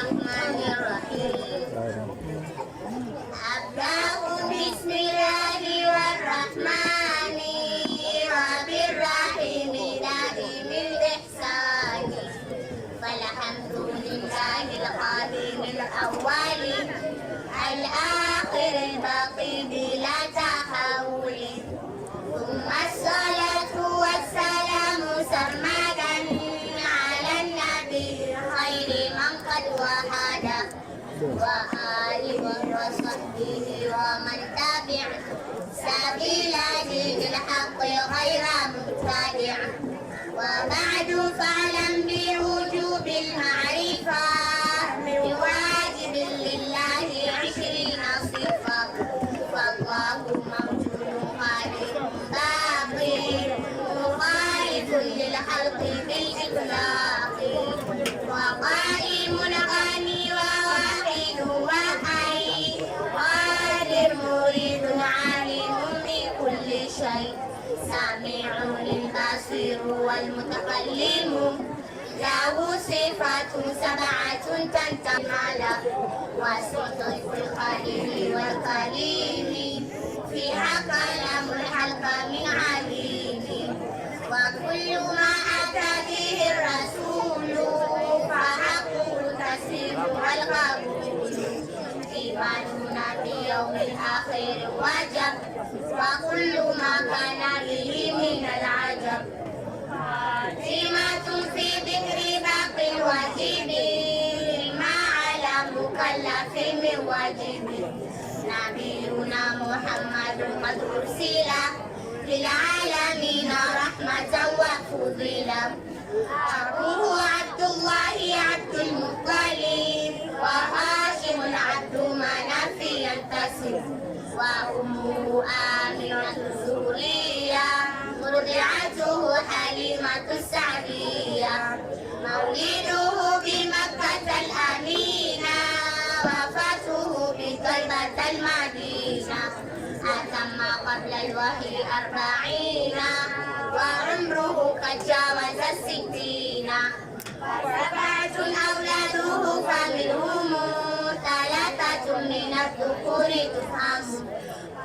الرحمن الرحيم أبدأ بسم الله والرحمن وبالرحيم دائم الإحسان فالحمد لله القديم الأول الآخر الباقي بلا تحول ثم الصلاة والسلام سرمدا على النبي خير من قد وحد وآله وصحبه ومن تبع سبيل دين الحق غير مبتدع وبعد فاعلم بوجوب المعرفة بواجب لله 20 صفة فالله موجود خالق باقي مخالف للخلق بالإطلاق وقائم غني وواحد وحي قادر مريد عالم بكل شيء سميع للبصير والمتكلم له صفات 7 تنتهي وصدق الخليل والكليم فيها كلام الحلق من عليم وكل ما أتى به الرسول فحقه التسليم والقبول إيماننا بيوم الآخر وجب وكل ما كان به من العجب خاتمة في ذكر باقي الواجب ما على مكلف من واجب نبينا محمد قد أرسل للعالمين رحمة وفضيلة أبوه عبد الله عبد المطلب وهاشم عبد مناف ينتسب وأمه آمنة الزهرية مرضعته حليمة السعدية مولده بمكة الأمينة وفاته بطيبة المدينة أتم قبل الوحي 40 وعمره قد جاوز 60 و7 أولاده فمنهم 3 من الذكور تفهم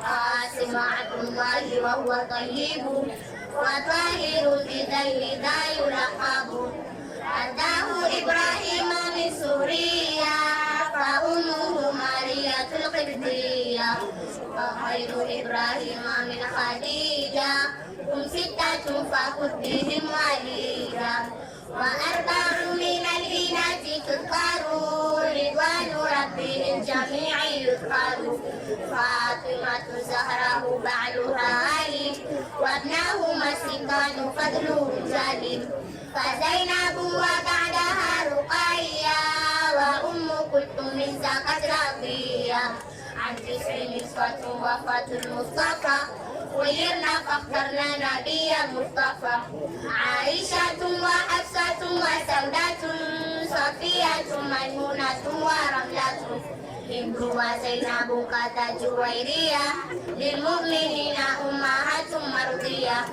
قاسم عبد الله وهو طيب وطاهر بذيل ذا يلقب أتاه إبراهيم من سوريا فأمه مارية القبطية وخير إبراهيم من خديجة هم 6 فخذ بهم وليدا و4 من الإناث تذكر رضوان ربهم الجميع يذكر فاطمة زهره بعلها علي وابنهما السكان فضل رجال فزينب وبعدها رقية وأم كلثوم سقت رقية عن 9 نسوة وفاة المصطفى خيرنا فاخترنا نبي المصطفى عائشة وحفصة وسودة صفية ميمونة ورملة هند وزينب كذا جويرية للمؤمنين أمهات مرضية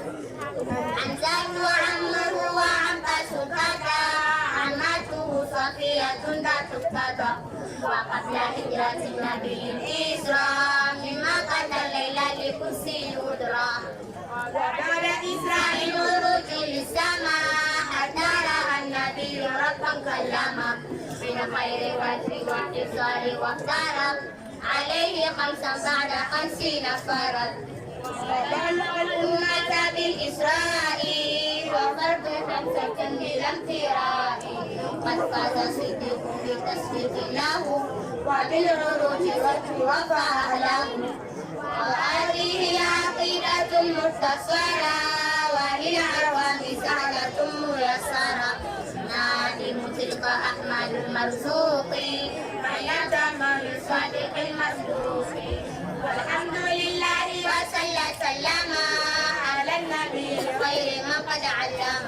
حمزة وعمه وعباس كذا عمته صفية ذات اقتدى وقبل هجرة النبي الإسراء مما قد الليلة لكرسي يدرى وبعد إسرائيل الرجل للسماء حتى رأى النبي ربا كلما من خير وجه واتصال وافترق عليه 5 بعد 50 فرد وبلغ الأمة بالإسراء وفرض 5 بلا امتراء قد فاز صديق بتصديق له وبالعروج والوفاء أهله وهذه عقيدة مختصرة وللعوام سهلة ميسرة نادم تلك أحمد المرزوق فيتم لصادق المصدوق والحمد لله وصلى سلم على النبي خير من قد علم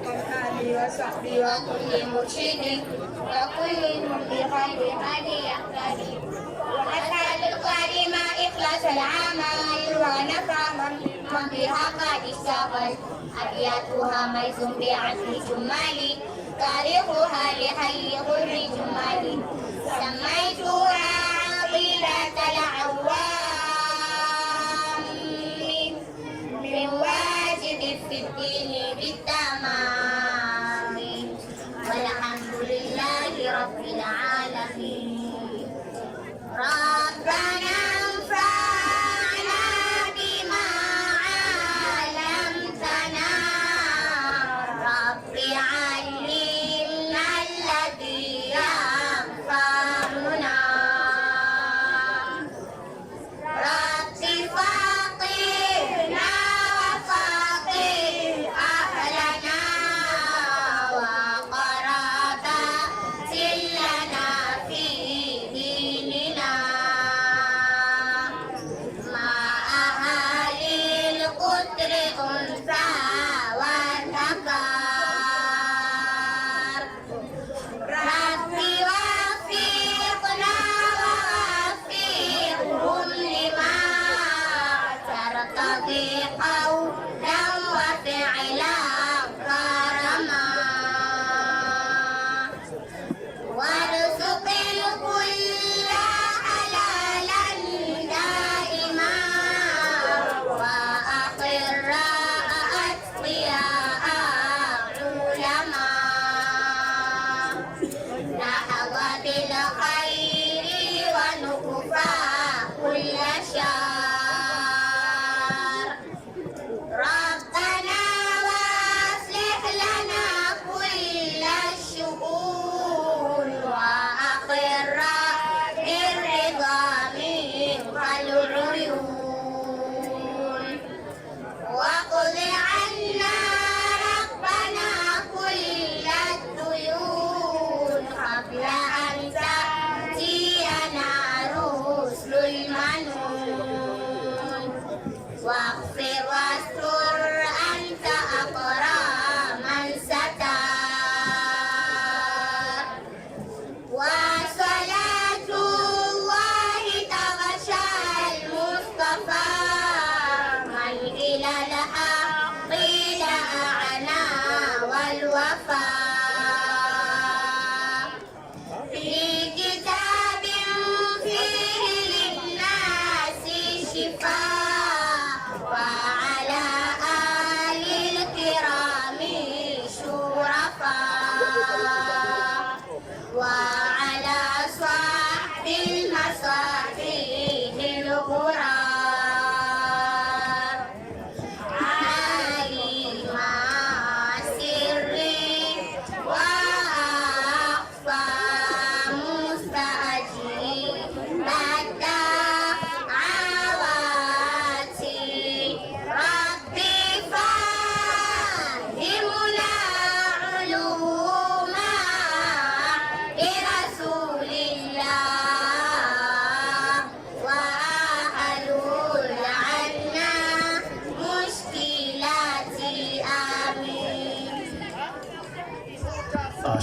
والآل وصحبه وكل مرشد وكل بخير هدي يهتدي وحتى للقارئ ما إخلاص العمل ونفع من بها قد اشتغل أبياتها ميز بعزم جمالي تاريخها لحي غر جمالي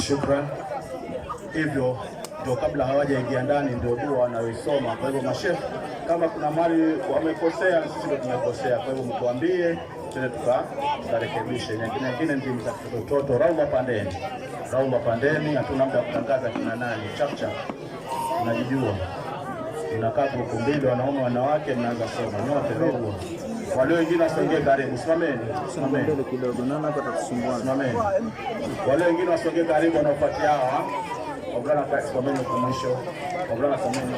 shukran. Hivyo ndio kabla hawajaingia ndani ndio dua wanayoisoma. Kwa hivyo masheikh, kama kuna mali wamekosea, sisi ndio tumekosea. Kwa hivyo mtuambie tena tukarekebishe. Nyingine ndio mtoto Raudha pandeni, hatuna muda kutangaza kina nani. Chapcha unajijua, unakaa huko mbele, wanaume wanawake, mnaanza soma nyote Raudha. Wale wengine wasongee karibu, simameni kidogo, naona hapa tutakusumbua. Simameni. Wale wengine wasongee karibu, wanaofuatia hawa. Wabulana kwa simameni kwa mwisho. Wabulana simameni.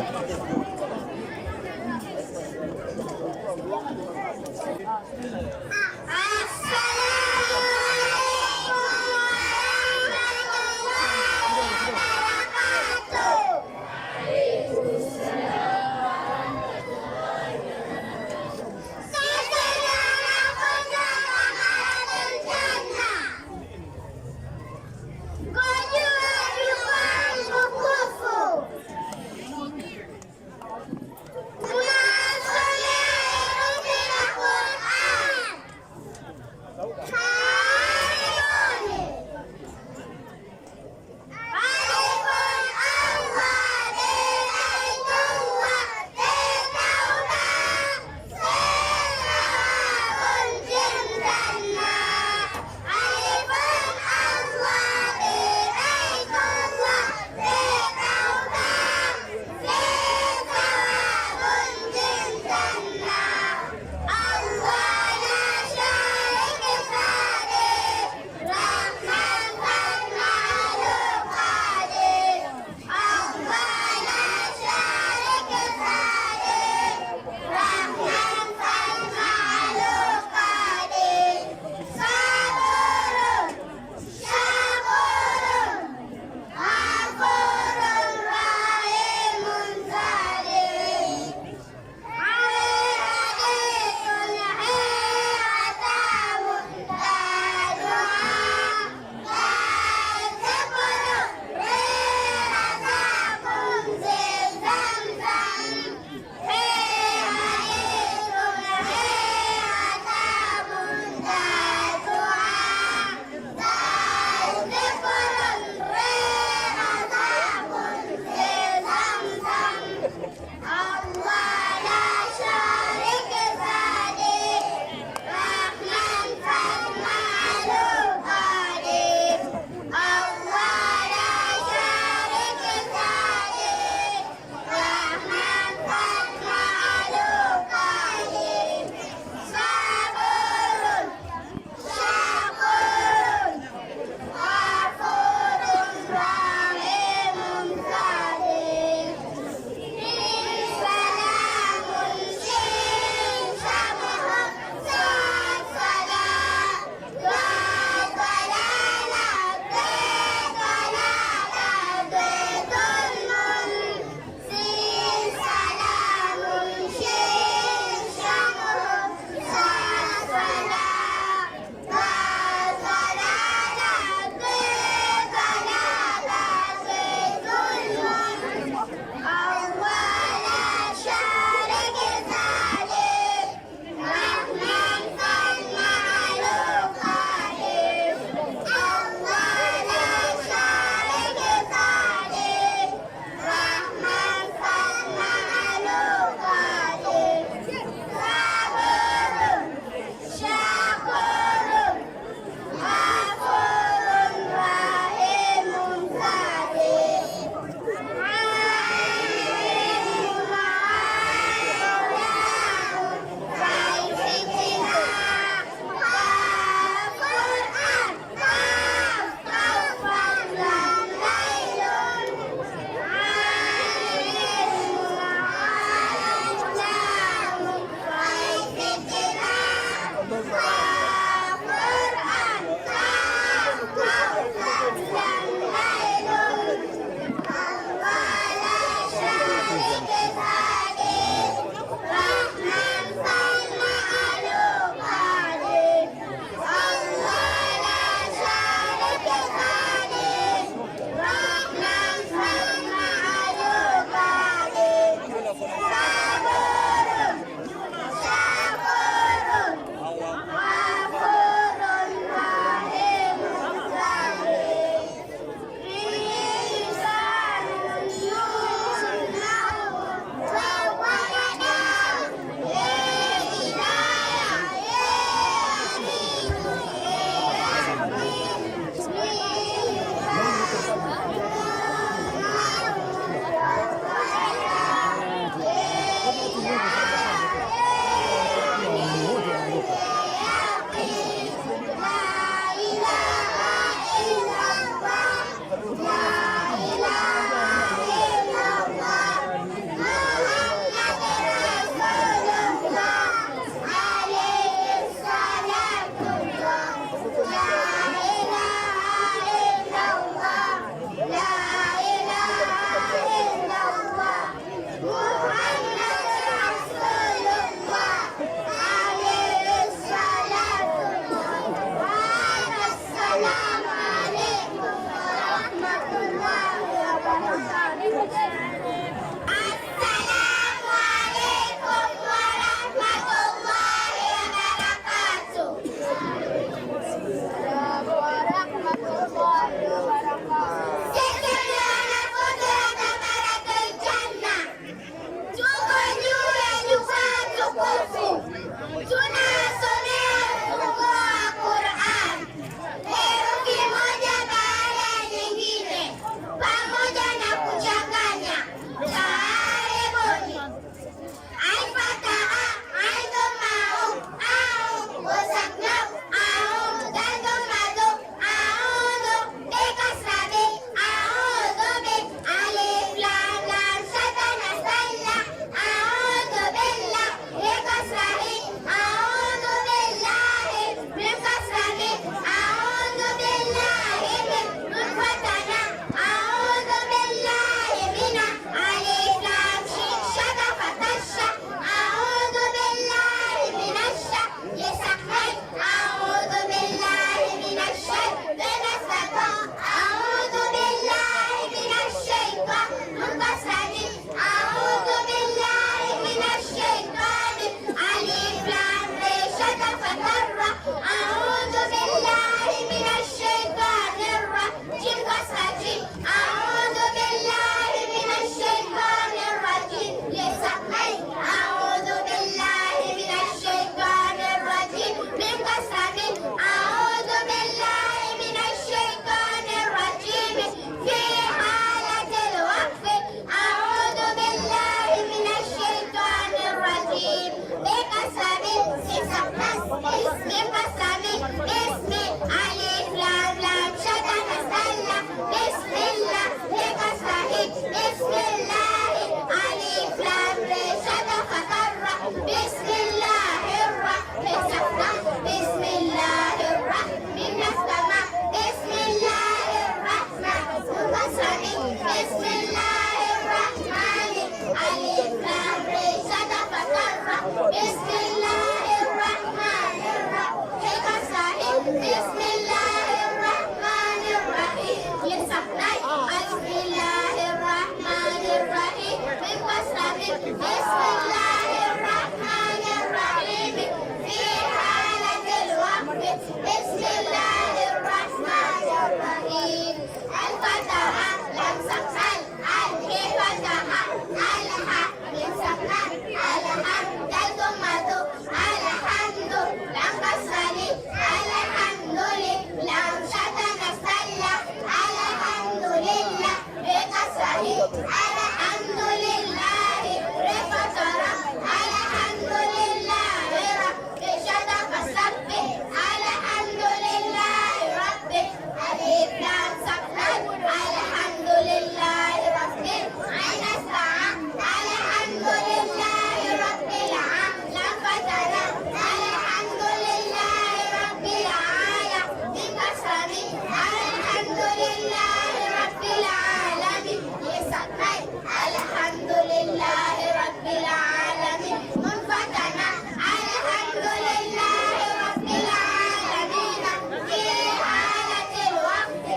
sahihi. Alhamdulillahi refatara. Alhamdulillahi rabbi shada fasabbi. Alhamdulillahi rabbi alif lam sakran. Alhamdulillahi rabbi aina sa'a. Alhamdulillahi rabbil alam fatara. Alhamdulillahi rabbil alamin kasami. Alhamdulillahi rabbil alamin yasakrai. Alhamdulillahi rabbil alamin munfatana. Alhamdulillahi rabbil alamin fi halatil waqti.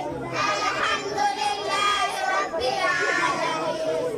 Alhamdulillahi rabbil alamin.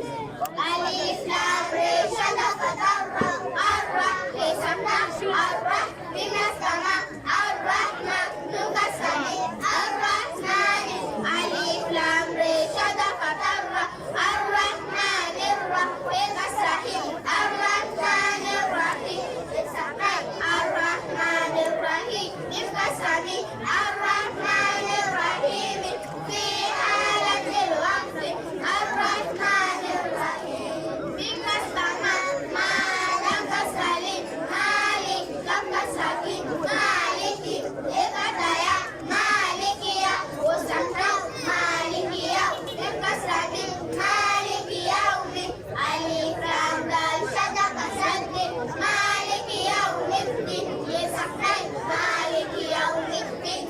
Alif lam ra shada fatarra. Arra lisana arra minas sama. Ar-Rahman nukasani. Ar-Rahmani. Alif lam ra shada fatarra. Ar-Rahmanir rahim kasrahim. Ar-Rahmanir rahim kasrahim. Ar-Rahmanir rahim kasrahim. Ar-Rahmanir rahim fi halatil waqti. Ar-Rahmanir rahim minas sama. Malam kasalim. Malik lam kasakin. Maliki ekataya. Malikiya usakra. Malikiya ekasrakin. Malikiya umi. Alif lam dal shada kasadin. Malikiya umiddin yesakrai. Malikiya umiddin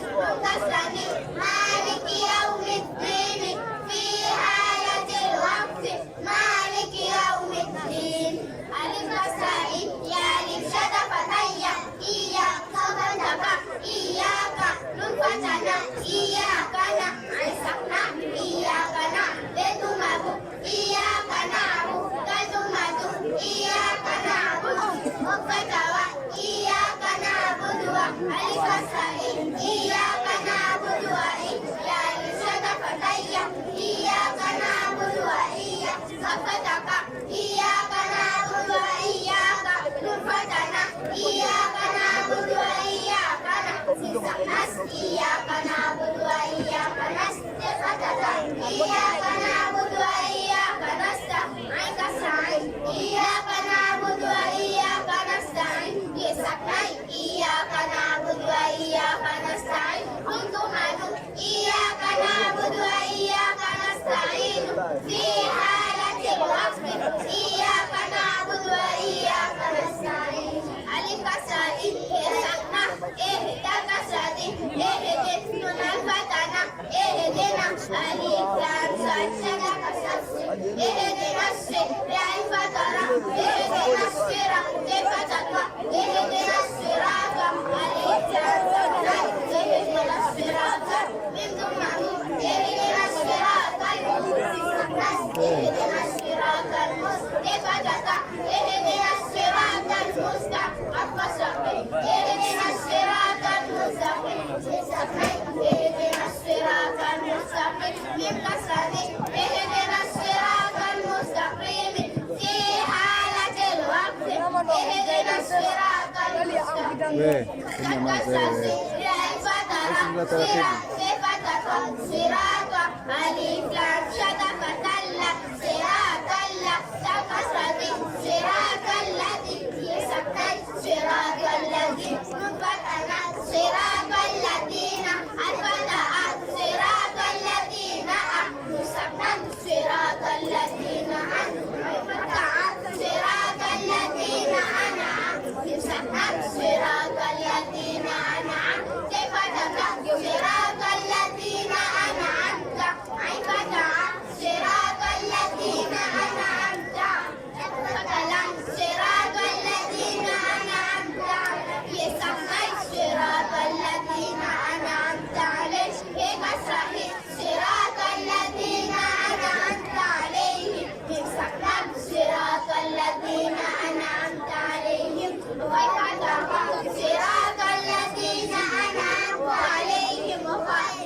kasrakin. Malikiya umiddin fi halatil waqti. Malikiya umiddin. Alif kasrain. Ya alif shada fataya. Iyaka fataka. Iyaka nun fatana. Iyaka na aisakna. Iyaka na letumadu. Iyaka na abu letumadu. Iyaka na abu mufatawa. Iyaka na abudua. Alif kasrain. Iyaka na abudua. Ya alif shada fataya. Iyaka na abudua. Iyaka fataka. Iyaka na abudua. Iyaka nun fatana. Iyaka na abudua. Iyaka na sisanas. Iyaka na abudua. Iyaka nas tefatata. Iyaka na abudua. Iyaka nasta'in kasrain. Iyaka na abudua. Iyaka nasta'in yesakrai. Iyaka na abudua. Iyaka nasta'in kuntumanu. Iyaka na abudua. Iyaka nasta'in fi halatil waqti. Iyaka na abudua. Iyaka nasta'in. Alif kasrain yesakna. Ihda kasrain. Ihdin nun al-fatana. Ihdina alif lam sad shada kasrain. Ihdina sirra al-fatara. Ihdina sirra al-fataka. Ihdina sirata alif lam sad. Ihdina sirata min dumanu. Ihdina sirata al-mustaqim. Ihdina sirata al-mustaqim. Ihdina sirata al-mustaqim. Ihdina sirata al-mustaqim. Ihdina sirata al-mustaqim. Min kasrati. Ihdina sirata al-mustaqim fi halatil waqti. Ihdina sirata al-mustaqim. Al-kasrati ya al-fatara. Sifataka sirata alif lam shada fatalla. Siratalla takasrati. Siratallati yesaktai. Siratallati munfatana. Siratallatina al-fataha. Siratallatina musaknan. Siratallatina al-fataha. Siratallatina an'am yusaknan. Siratallatina an'am sifataka. Siratallatina an'amta al-fataha. Siratallatina an'amta fatalan. Siratallatina an'amta yesaknai. Siratallatina an'amta alayhim kasrahi. Siratallatina an'amta alayhim yesaknan. Siratallatina an'amta alayhim fataha. Siratallatina an'amta alayhim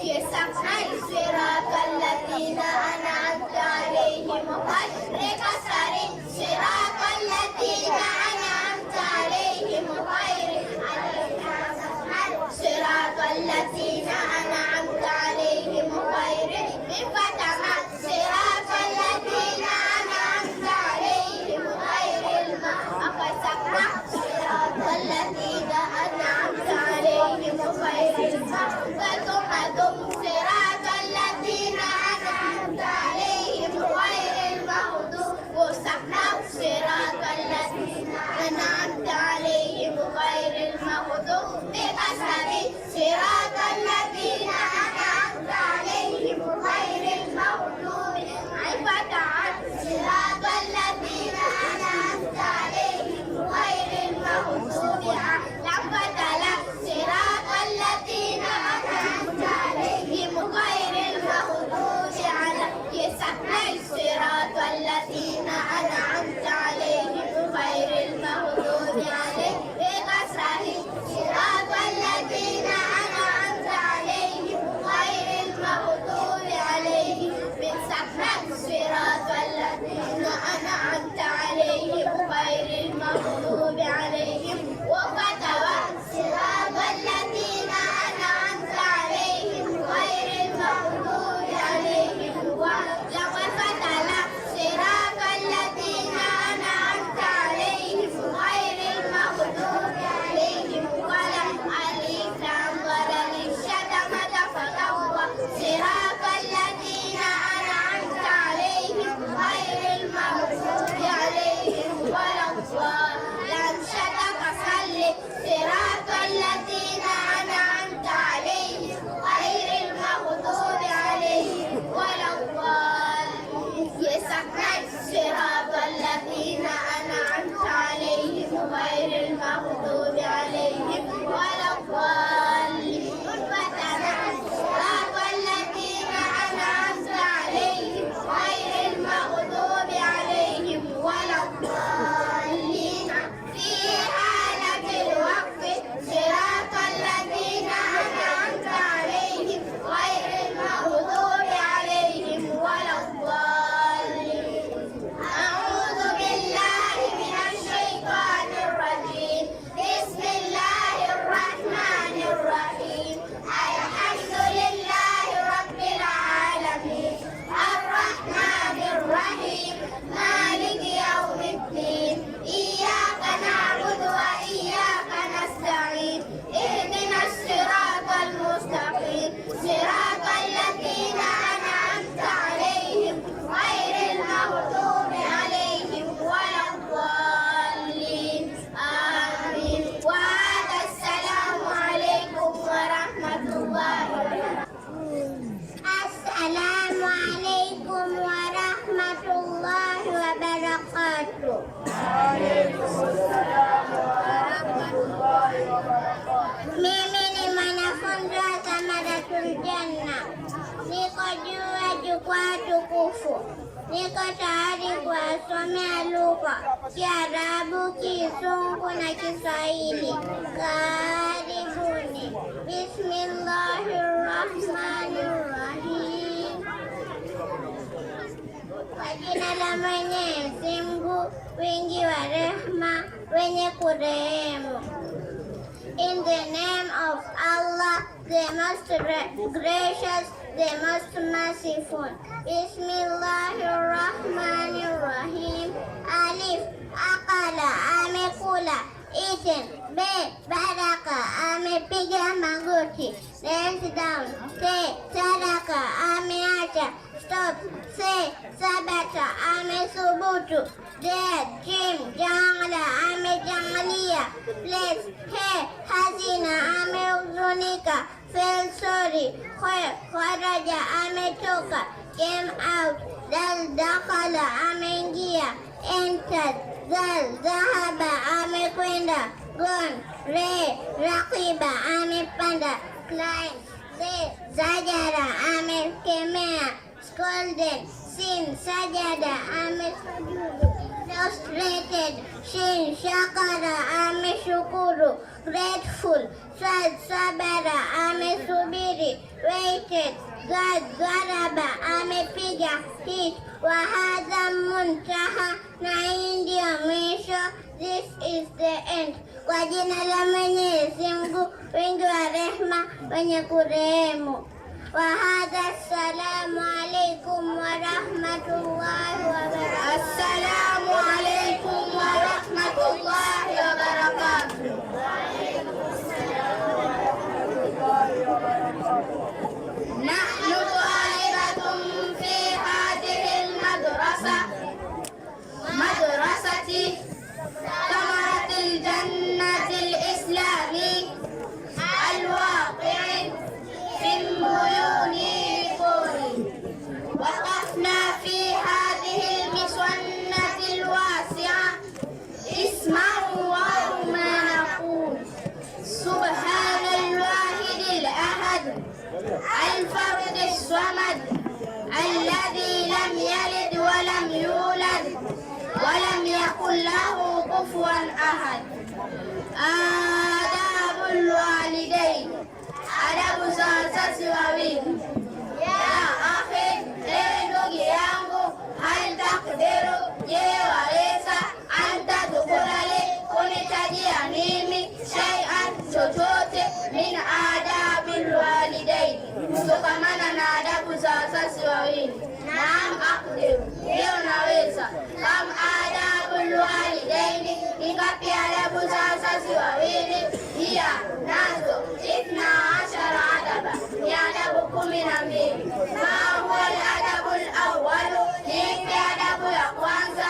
yesaknai. Siratallatina an'amta alayhim rekasari. Siratallatina an'amta alayhim Siratallatina an'amta alayhim Mimi ni mwanafunzi wa Thamaratul Janna. Niko juu ya jukwaa tukufu. Niko tayari kuwasomea lugha Kiarabu, Kizungu na Kiswahili. Karibuni. Bismillahirrahmanirrahim. Kwa jina la Mwenyezi Mungu wingi wa rehema, wenye kurehemu. In the name of Allah, the most gracious, the most merciful. Bismillahirrahmanirrahim. Alif, akala, amekula. Eaten, be, baraka, amepiga magoti. Hands down, say, sadaka, ameacha. Stop, say, sabata, amesubutu. Dead, Jim, jangla, amejangalia. Place, he, hazina, amehuzunika. Feel sorry, kharaja, ametoka. Came out, dal, dakhala, ameingia. Entered, dal, dhahaba, amekwenda. Gone, re, raqiba, amepanda. Climb, se, zajara, amekemea. Scolded, sin, sajada, amesujudu. Prostrated, shin, shakara, ameshukuru. Grateful, sad, sabara, amesubiri. Waited, gad, garaba, amepiga. Hit, wahadha muntaha, na hii ndio mwisho. This is the end. Kwa jina la Mwenyezi Mungu wingi wa rehema, wenye kurehemu. Wahadha, assalamu alaikum wa rahmatullahi wa barakatuh. Assalamu alaikum wa rahmatullahi wa barakatuh. Nahnu talibatun fi hadhihi al-madrasa, madrasati Thamaratul Jannati al-Islami al-waqi'i fi al-Muyuni al-Quri. Waqafna fi hadhihi al-miswannati al-wasi'a isma'u wa ma naqul subhana al-wahid al-ahad al-fard as-samad alladhi lam yalid wa lam yulad walam yakul lahu kufuwan ahad. Adabul walidain, adabu za wazazi wawili. Ya akhi, ewe ndugu yangu, hal takdiru, je waweza, anta tukulale, kunitajia mimi shay'an, chochote, min adabil walidain, kutokamana na adabu za wazazi wawili. Naam akdiru, ndio naweza. Kam adabul walidaini, ingapi adabu za wazazi wawili? Hiya, nazo 12 adaba, ni adabu 12. Ma huwa al-adabul awwalu, ni adabu ya kwanza.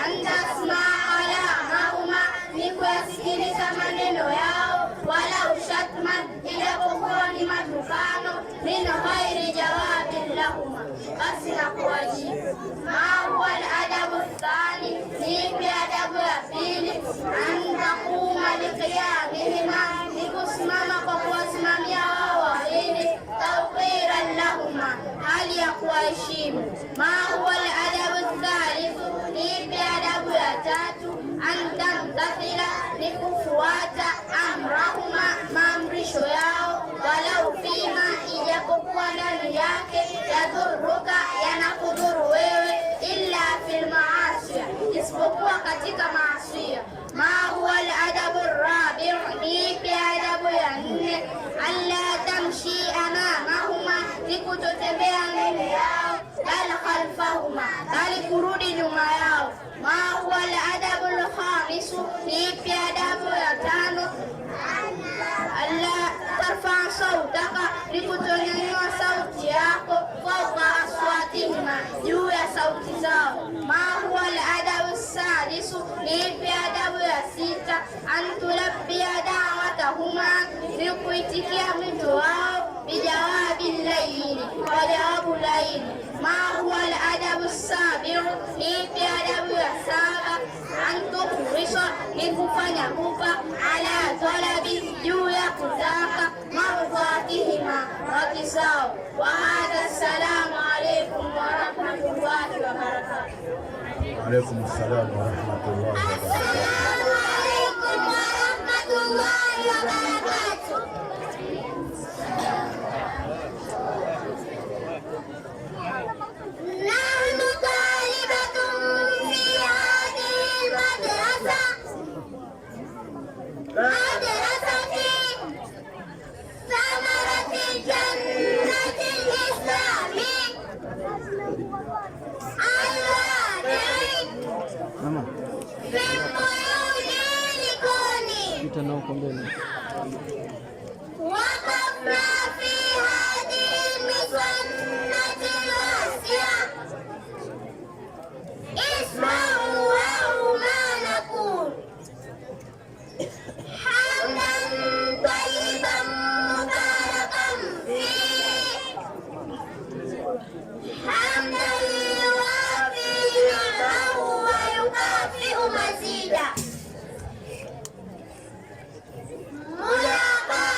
Anta tasmaa kalamahuma, ni kuyasikiliza maneno yao. Wala ushatman, ijapokuwa ni matukano. Min ghairi jawabin lahuma, basi na kuwajibu. Ma huwa al-adabu thani, ni adabu ya pili. Anta kuma liqiyamihima, ni kusimama kwa kuwasimamia wao wawili. Tawqiran lahuma, hali ya kuwaheshimu. Ma huwa al-adabu thalithu, ni adabu ya tatu. Anta mtathila, ni kufuata. Amrahuma, maamrisho yao. Walau fima, ijapokuwa ndani yake. Yadhuruka, yanakudhuru wewe. Illa fil maasiya, isipokuwa katika maasiya. Ma huwa al-adabu rabi'u, ni adabu ya 4. Alla tamshi amamahuma, ni kutotembea mbele yao. Bal khalfahuma, bali kurudi nyuma yao. Ma huwa al-adabu al-khamisu, ni adabu ya 5. Alla tarfa sautaka, ni kutonyanyua sauti yako. Fawqa aswatihima, juu ya sauti zao. Ma huwa al-adabu sadisu, ni adabu ya 6. Antulabbia da'watahuma, ni kuitikia mwito wao. Bijawabi laini, kwa jawabu laini. Ma huwa al-adabu sabiu, ni adabu ya 7. Al-hirsa ni kufanya pupa, ala talabi, juu ya kutaka, mardhatihima, radhi zao. Wa hadha, assalamu alaikum wa rahmatullahi wa barakatuh. Alaikum assalam wa rahmatullahi wa barakatuh. Assalamu alaikum wa rahmatullahi wa barakatuh. نحن طالبة في هذه المدرسة، مدرسة ثمرة الجنة الإسلامي الوادعي Mama, في القيود لكوني. pita na huko mbele. وقفنا في هذه المسنة الواسعة، اسمعوا ما نقول. حمدا طيبا مباركا فيه، حمدا يوافي نعمه ويكافئ مزيدا، ملاقاة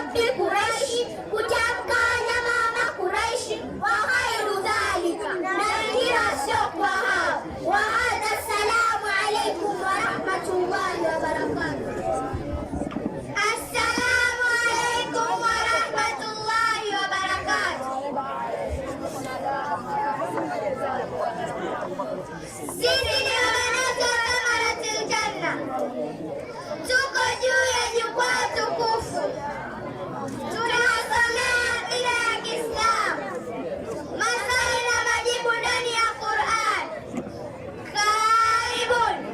Abdi Quraishi, kutamka na mama Quraishi, wa ghairu dhalika, na wengine wasiokuwa hao. Wa hadha, assalamu alaikum wa rahmatullahi wa barakatuh. Assalamu alaikum wa rahmatullahi wa barakatuh. Sisi ni wanafunzi wa Thamaratul Janna, tuko juu ya jukwaa tukufu, tunasomea akida ya Kiislamu, maswali na majibu ndani ya Qur'an. Karibuni.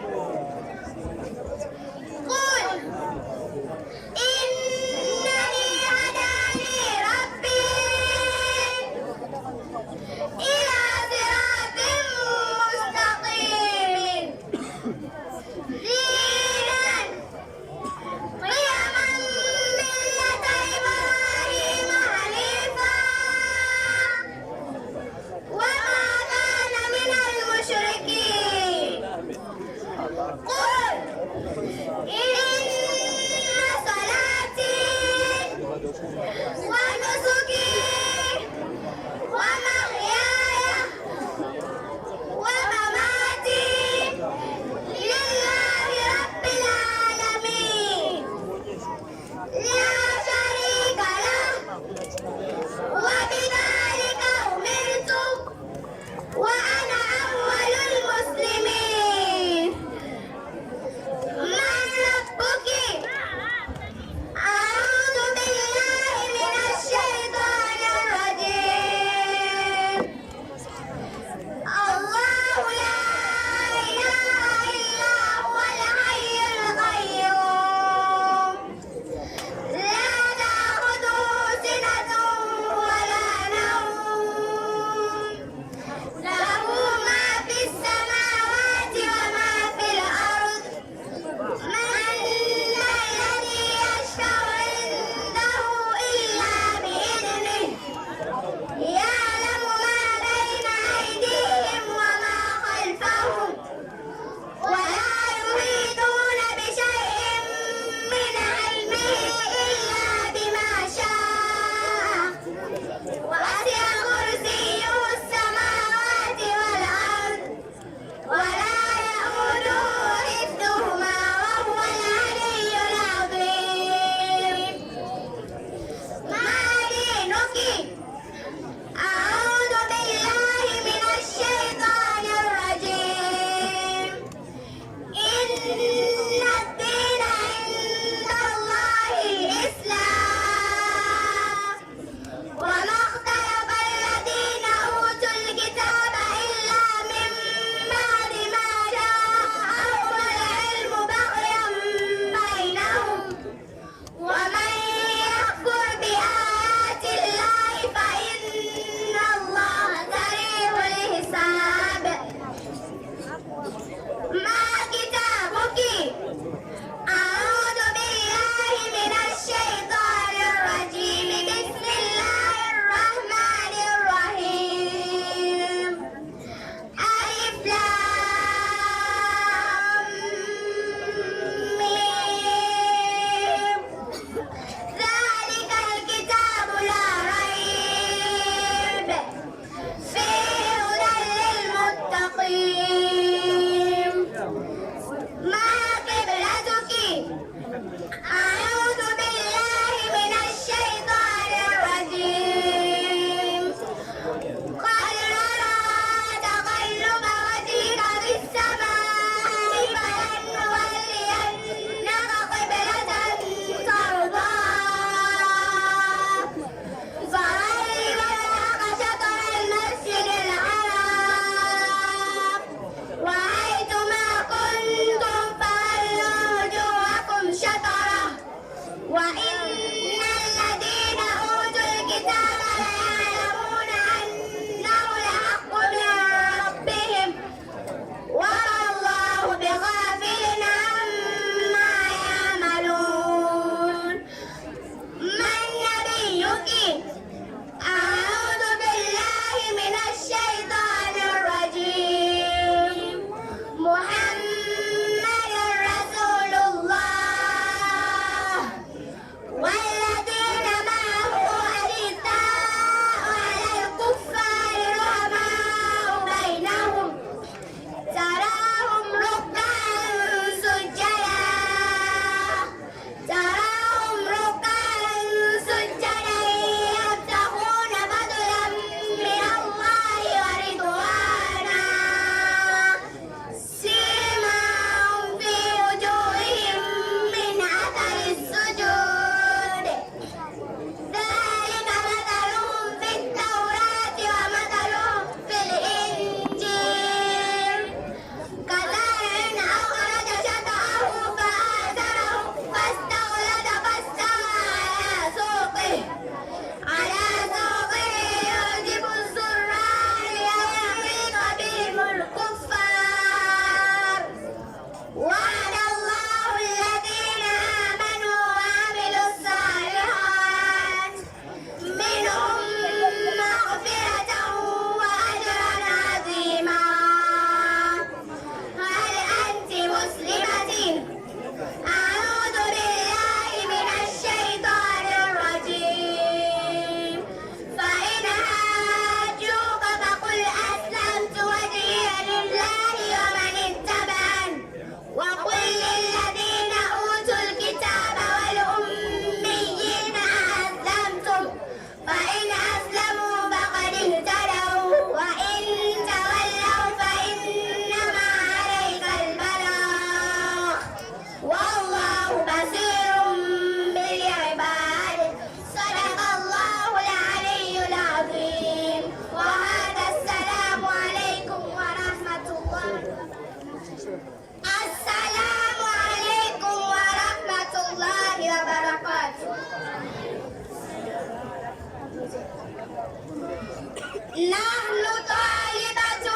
نحن طالبة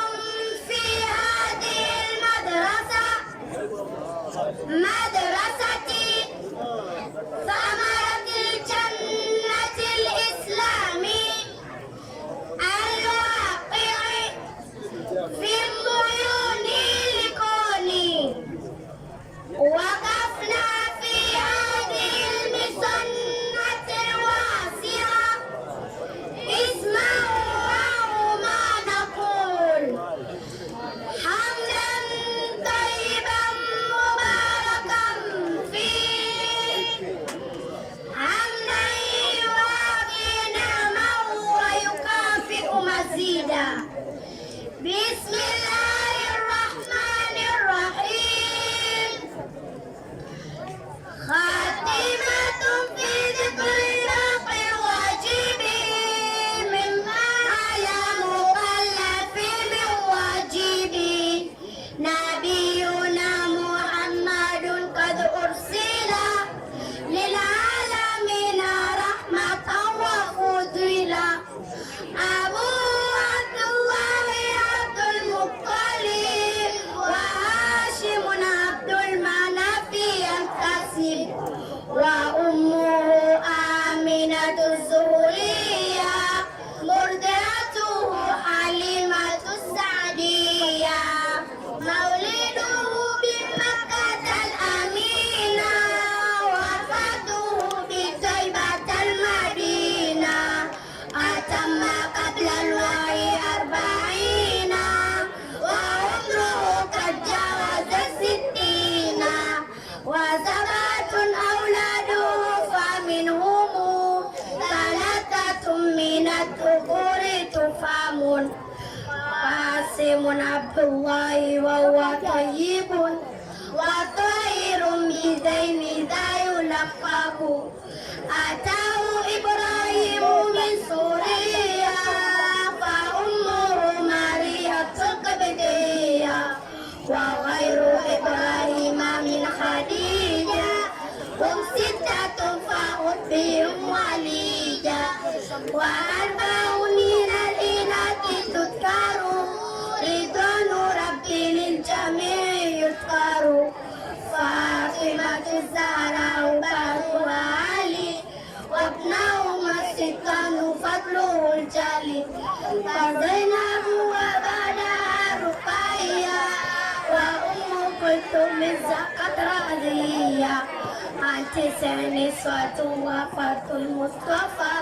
في هذه المدرسة مدرستي ثمرة الجنة الإسلامي الواقع في العيون لكوني وقفنا في هذه المسنة الواسعة اسمعوا ما نقول حمدا طيبا مباركا فيه حمدا يوافي نعمه ويكافئ مزيدا. بسم الله الرحمن الرحيم. خاتمة في ذكر باقي الواجب مما على مكلف من واجب. نبينا محمد قد أرسل للعالمين رحمة وفضيلة. أبو عبد الله عبد المطلب وهاشم عبد المناف ينتسب وأمه آمنة الزهرية مرضعته حليمة السعدية. مولده بمكة الأمينة وفاته بطيبة المدينة. أتم قبل الوعي 40 وعمره قد جاوز 60 وسبعة أولاده فمنهم 3 من الذكور تفهم. قاسم عبد الله وهو طيب وطائر بزين ذا يلقب. أتاه إبراهيم من سوريا فأمه ماريا القبطية وغير إبراهيم من خديجة هم 6 فأت بهم وليدا. و4 من الإناث تذكر رضوان ربي للجميع يذكر. فاطمة الزهراء وبنتها علي وابنهما السلطان فضله الجلي. فزينب وبعدها رقية وأم كلثوم زكت راضية. عن 9 نسوة وفاة المصطفى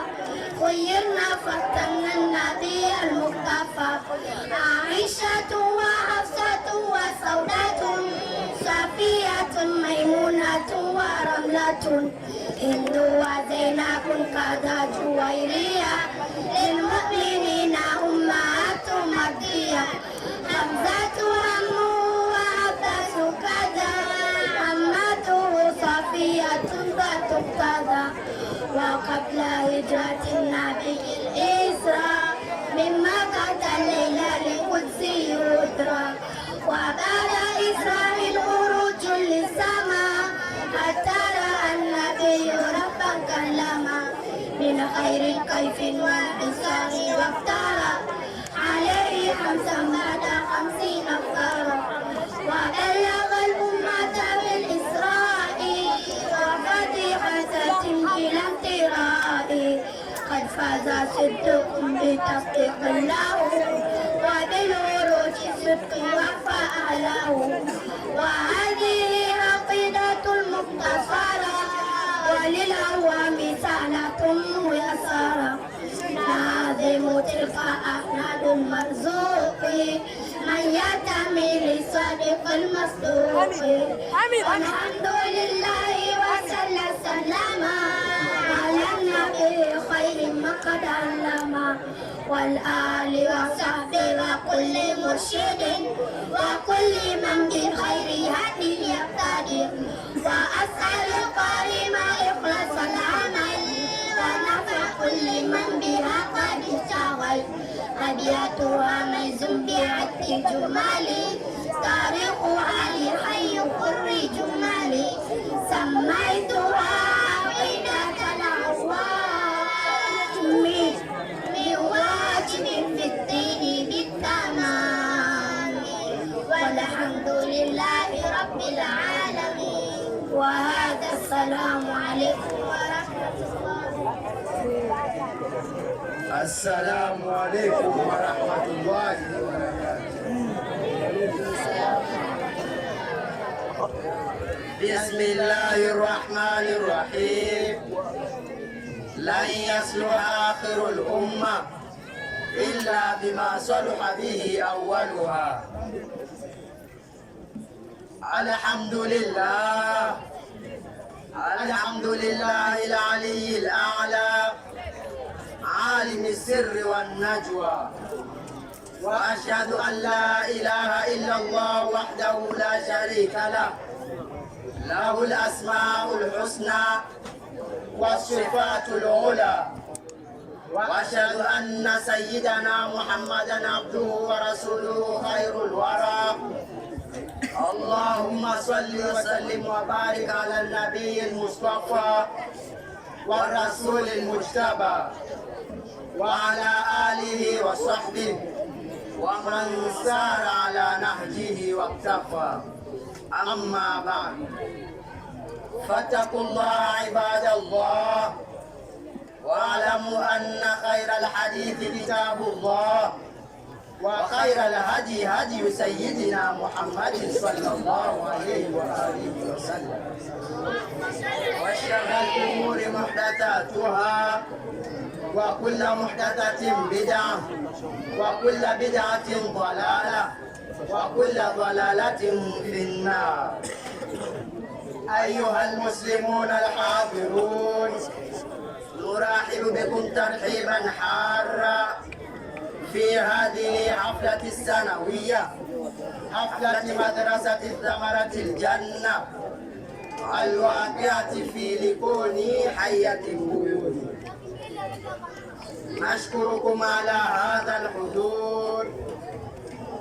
خيرنا فتنا النبي المصطفى. عائشة وحفصة وسودة صفية ميمونة ورملة هند وزينب كذا جويرية للمؤمنين أمهات مكية. حمزة عمه وعباس كذا عمته صفية ذات كذا. وقبل هجرة النبي الإسراء من مكة الليلة للقدس يدرى. وبعد إسراء الخروج للسماء حتى رأى النبي ربا كلما من خير الكيف والحساب وافترى عليه 5 بعد 50 افترى. وبلغ الأمة بالإسراء وفتحة بلا امتراء. قد فاز صدق بتصديق الله وبالورود صدق وفى أعلاه. وهذه عقيدة المختصرة وللعوام سهلة ميسرة. ناظم تلك أحمد المرزوق من ينتمي لصادق المصدوق. والحمد لله وسلم على النبي خير ما قد علم والآل وصحبه وكل مرشد وكل من بالخير هدي يقتدي. وأسأل الكريم إخلاص العمل ونفع كل من بها قد اشتغل. أبياتها ميز بعد جمالي تاريخها لحي قر جمالي. سميتها عقيدة العوام من واجب في Assalamu alaikum warahmatullahi wabarakatuh. Bismillahirrahmanirrahim. Lan yasluha akhirul umma illa bima saluha bihi awwaluha. Alhamdulillah, alhamdulillahil aliyyil a'la, alimil sirri wan najwa, wa ashhadu an la ilaha illallah wahdahu la sharika lah, lahul asmaul husna was-sifatul ula, wa ashhadu anna sayyidana Muhammadan abduhu wa rasuluhu khairul wara. Allahumma salli wa sallim wa barik ala nabiyil mustafa wa rasulil mujtaba wa ala alihi wa sahbihi wa man sara ala nahjihi wa iktafa. Amma ba'd, fattaqullaha ibadallah wa alamu anna khairal hadithi kitabullah wa khairal hadi hadi sayyidina Muhammadin sallallahu alayhi wa alihi wa sallam, wa sharral umuri muhdathatuha wa kullu muhdathatin bid'ah wa kullu bid'atin dalalah wa kullu dalalatin fin nar. Ayyuhal muslimun al-hadirun, nurahibu bikum tarhiban harra في هذه حفلة السنوية، حفلة مدرسة ثمرة الجنة الواقعة في لكوني حية بيوت. نشكركم على هذا الحضور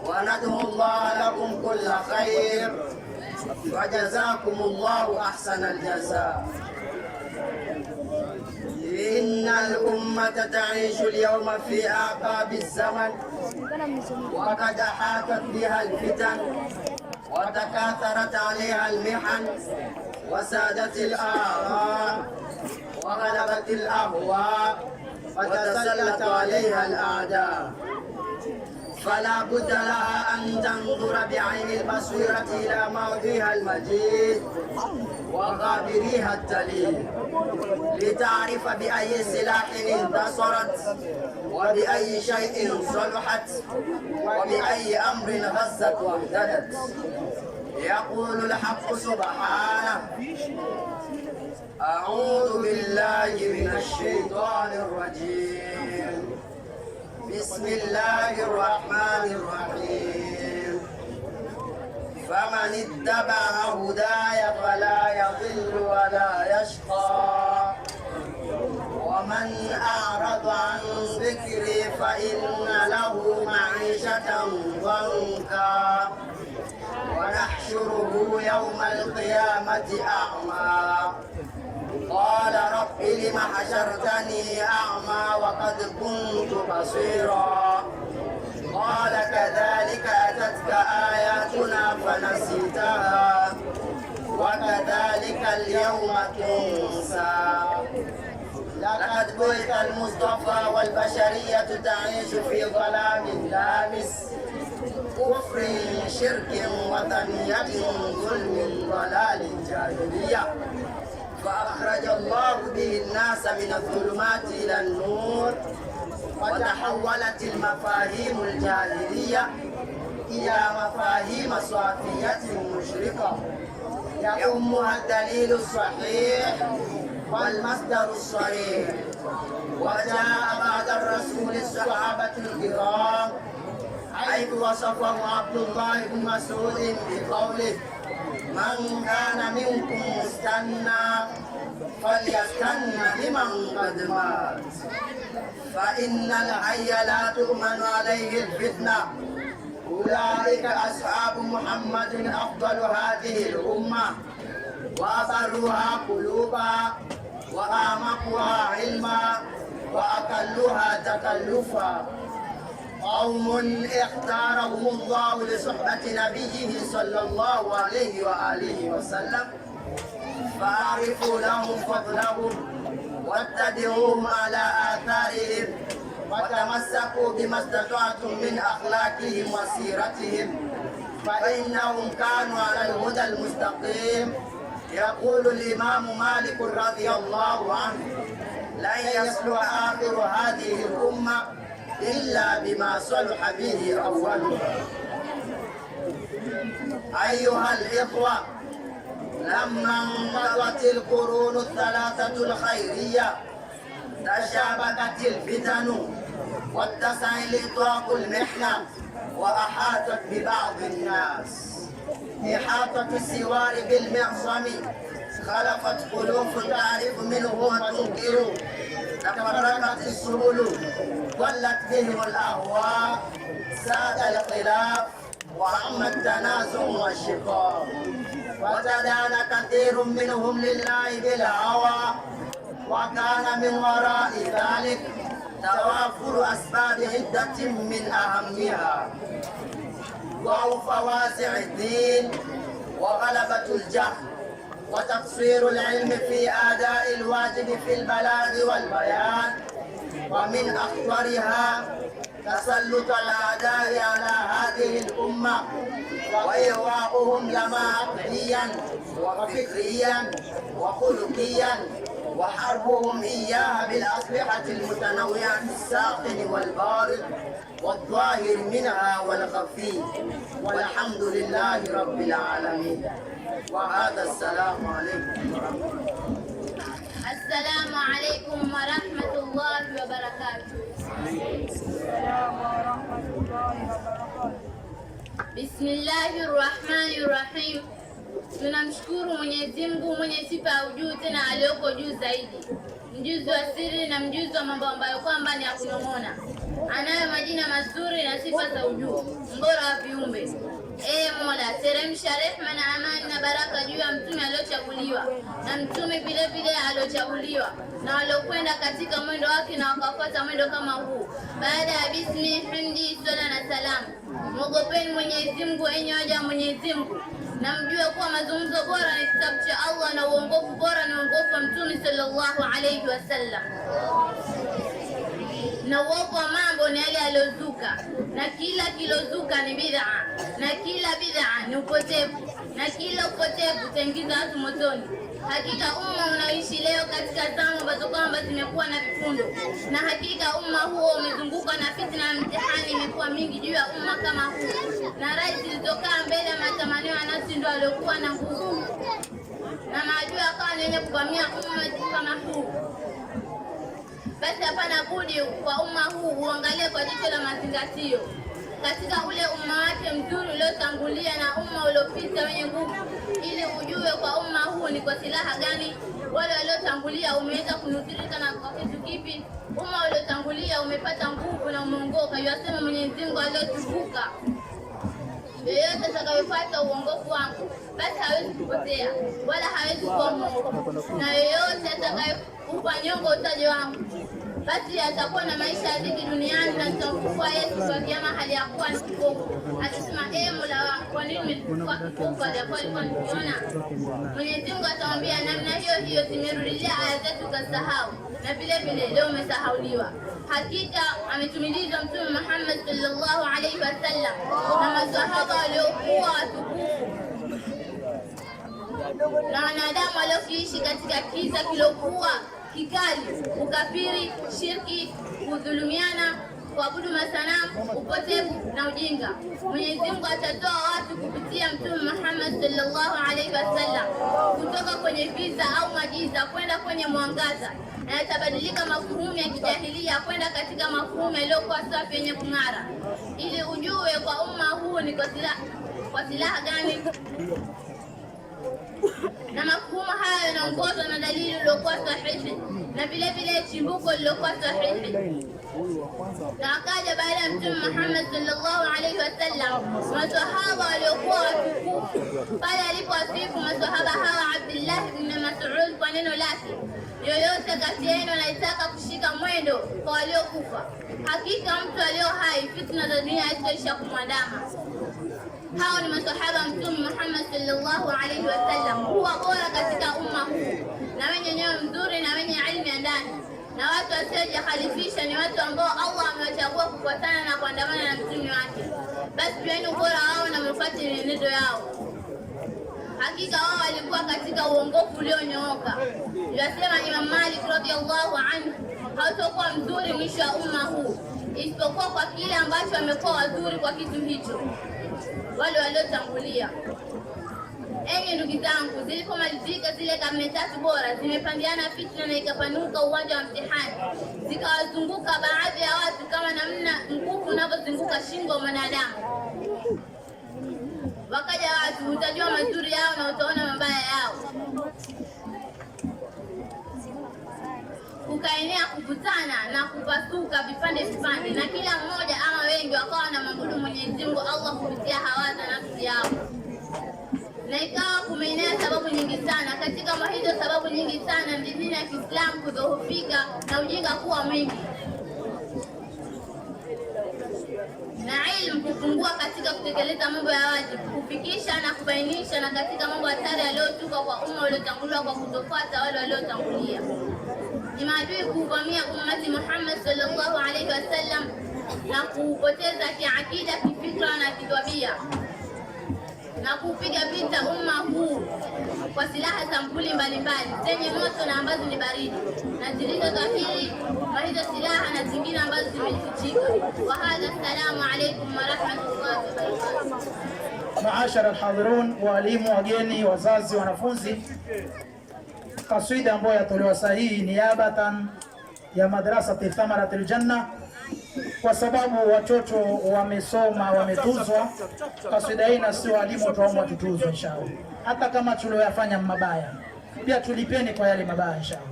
وندعو الله لكم كل خير وجزاكم الله أحسن الجزاء. إن الأمة تعيش اليوم في أعقاب الزمن وقد أحاطت بها الفتن وتكاثرت عليها المحن وسادت الآراء وغلبت الأهواء وتسلط عليها الأعداء، فلا بد لها أن تنظر بعين البصيرة إلى ماضيها المجيد وغابريها التليل، لتعرف بأي سلاح انتصرت وبأي شيء صلحت وبأي أمر غزت واهتدت. يقول الحق سبحانه: أعوذ بالله من الشيطان الرجيم، بسم الله الرحمن الرحيم. فمن اتبع هداي فلا يضل ولا يشقى، ومن أعرض عن ذكري فإن له معيشة ضنكا ونحشره يوم القيامة أعمى. قال رب لم حشرتني أعمى وقد كنت بصيرا. قال كذلك أتتك آياتنا فنسيتها وكذلك اليوم تنسى. لقد بعث المصطفى والبشرية تعيش في ظلام دامس، كفر شرك وثنية ظلم ضلال جاهلية، فأخرج الله به الناس من الظلمات إلى النور، وتحولت المفاهيم الجاهلية إلى مفاهيم صافية مشرقة يؤمها الدليل الصحيح والمصدر الصريح. وجاء بعد الرسول الصحابة الكرام حيث وصفه عبد الله بن مسعود بقوله: من كان منكم مستنى فليستنى بمن قد مات، فإن الحي لا تؤمن عليه الفتنة. أولئك أصحاب محمد أفضل هذه الأمة وأبرها قلوبا وأعمقها علما وأقلها تكلفا. قوم اختارهم الله لصحبة نبيه صلى الله عليه وآله وسلم، فأعرفوا لهم فضلهم واتبعوهم على آثارهم وتمسكوا بما استطعتم من أخلاقهم وسيرتهم فإنهم كانوا على الهدى المستقيم. يقول الإمام مالك رضي الله عنه: لن يصلح آخر هذه الأمة إلا بما صلح به أولها. أيها الإخوة، لما انقضت القرون الثلاثة الخيرية تشابكت الفتن واتسع لإطلاق المحنة وأحاطت ببعض الناس إحاطة السوار بالمعصم، خلفت خلوف تعرف منه وتنكر، تفرقت السبل ولت بهم الأهواء، ساد الخلاف وعم التنازع والشقاق، وتدان كثير منهم لله بالهوى، وكان من وراء ذلك توافر أسباب عدة من أهمها ضعف واسع الدين وغلبة الجهل وتقصير العلم في أداء الواجب في البلاغ والبيان، ومن أخطرها تسلط الأعداء على هذه الأمة وإغواؤهم لما عقليا وفكريا وخلقيا، وحربهم إياها بالأسلحة المتنوعة الساخن والبارد والظاهر منها والخفي، والحمد لله رب العالمين. وهذا السلام عليكم ورحمة الله. السلام عليكم ورحمة الله وبركاته. بسم الله الرحمن الرحيم. Tunamshukuru Mwenyezi Mungu mwenye sifa ya ujuu tena aliyoko juu zaidi, mjuzi wa siri na mjuzi wa mambo ambayo kwamba ni ya kunong'ona, anayo majina mazuri na sifa za ujuu, mbora wa viumbe. Ee Mola, teremsha rehema na amani na baraka juu ya mtume aliochaguliwa na mtume vile vile aliochaguliwa na waliokwenda katika mwendo wake na wakafuata mwendo kama huu. Baada ya bismi, himdi, swala na salamu. Mwogopeni Mwenyezi Mungu enyi waja wa Mwenyezi Mungu, na mjue kuwa mazungumzo bora ni kitabu cha Allah na uongofu bora ni uongofu wa Mtume sallallahu alayhi wasallam. Na uovu wa mambo ni yale yaliyozuka, na kila kilozuka ni bid'a, na kila bid'a ni upotevu, na kila upotevu utaingiza watu motoni. Hakika umma unaoishi leo katika zama ambazo kwamba zimekuwa na vifundo, na hakika umma huo umezungukwa na fitna na mtihani imekuwa mingi juu ya umma kama huu, na rai zilizokaa mbele ya matamanio ya nafsi ndio waliokuwa na nguvu, na maadui akawa ni wenye kuvamia umma kama huu. Basi hapana budi kwa umma huu uangalie kwa jicho la mazingatio katika ule umma wake mzuri uliotangulia na umma uliopita wenye nguvu, ili ujue kwa umma huu ni kwa silaha gani wale waliotangulia umeweza kunusurika na kwa kitu kipi. Umma uliotangulia umepata nguvu na umeongoka. Yasema Mwenyezi Mungu aliotukuka, yeyote atakayepata uongofu wangu basi hawezi kupotea wala hawezi kuwa mwongo, na yeyote atakayeupa nyongo utajo wangu basi atakuwa na maisha ya dhiki duniani, na tutamfufua Yesu kwa kiyama hali ya kuwa ni kipofu. Atasema, ee Mola wangu, kwa nini umenifufua kipofu hali ya kuwa nilikuwa nikiona? Mwenyezi Mungu atamwambia, namna hiyo hiyo zimerudilia aya zetu ukasahau, na vile vile leo umesahauliwa. Hakika ametumilizwa Mtume Muhammad sallallahu alaihi wasallam na maswahaba waliokuwa watukufu na wanadamu walioishi katika kiza kilokuwa kikali, ukafiri, shirki, kudhulumiana, kuabudu masanamu, upotevu na ujinga. Mwenyezi Mungu atatoa watu kupitia Mtume Muhammad sallallahu alaihi wasallam kutoka kwenye giza au majiza kwenda kwenye mwangaza, na yatabadilika mafuhumu ya kijahilia kwenda katika mafuhumu yaliyokuwa safi yenye kung'ara, ili ujue kwa umma huu ni kwa silaha gani. Na mafuhumu haya yanaongozwa na dalili iliyokuwa sahihi na vile vile chimbuko lililokuwa sahihi. Na akaja baada ya Mtume Muhammad sallallahu alaihi wasallam maswahaba waliokuwa watukufu, pale alipowasifu maswahaba hawa Abdullah ibn Mas'ud kwa neno lake, yoyote kati yenu anayetaka kushika mwendo kwa waliokufa, hakika mtu alio hai fitna za dunia hazitaisha kumwandama. Hao ni maswahaba Mtume Muhammad sallallahu alaihi wasallam, huwa bora katika umma huu na wenye nyoyo mzuri na wenye ilmu ya ndani. na watu wasiojihalifisha ni watu ambao Allah amewachagua kufuatana na kuandamana na mtume wake. Basi jueni ubora wao na mfuate mienendo yao. Hakika wao walikuwa katika uongofu ulionyooka. Yasema Imam Malik radhiyallahu anhu, hautakuwa mzuri mwisho wa umma huu isipokuwa kwa kile ambacho wamekuwa wazuri kwa kitu hicho wale waliotangulia. Enyi ndugu zangu, zilipomalizika zile karne 3 bora, zimepandiana fitna na ikapanuka uwanja wa mtihani, zikawazunguka baadhi ya watu kama namna mkufu unavyozunguka shingo ya mwanadamu. Wakaja watu, utajua mazuri yao na utaona mabaya yao. Kukaenea kukutana na kupasuka vipande vipande, na kila mmoja ama wengi wakawa na maabudu Mwenyezi Mungu Allah kupitia hawa za nafsi yao. Na ikawa kumeenea sababu nyingi sana. Katika hizo sababu nyingi sana ni dini ya Kiislamu kudhoofika na ujinga kuwa mwingi, na ilmu kupungua katika kutekeleza mambo ya wajibu, kufikisha na kubainisha, na katika mambo hatari yaliyotuka kwa umma uliotangulia kwa kutofuata wale waliotangulia. Ni maadui kuuvamia ummati Muhammad sallallahu alaihi wasallam na kuupoteza kiakida, kifikra na kitabia, na kupiga vita umma huu kwa silaha sampuli mbalimbali zenye moto na ambazo ni baridi na zilizo dhahiri, na hizo silaha na zingine ambazo zimefichika. Wa hadha, assalamu alaykum wa rahmatullahi wa barakatuh. Maashara alhadhirun, walimu, wageni, wazazi, wanafunzi, kaswida ambayo yatolewa sahihi niabatan ya madrasati Thamaratul Janna, kwa sababu watoto wamesoma, wametuzwa. Kaswida hii na sio walimu tuomba tutuzwe inshallah. Hata kama tulioyafanya mabaya, pia tulipeni kwa yale mabaya inshallah,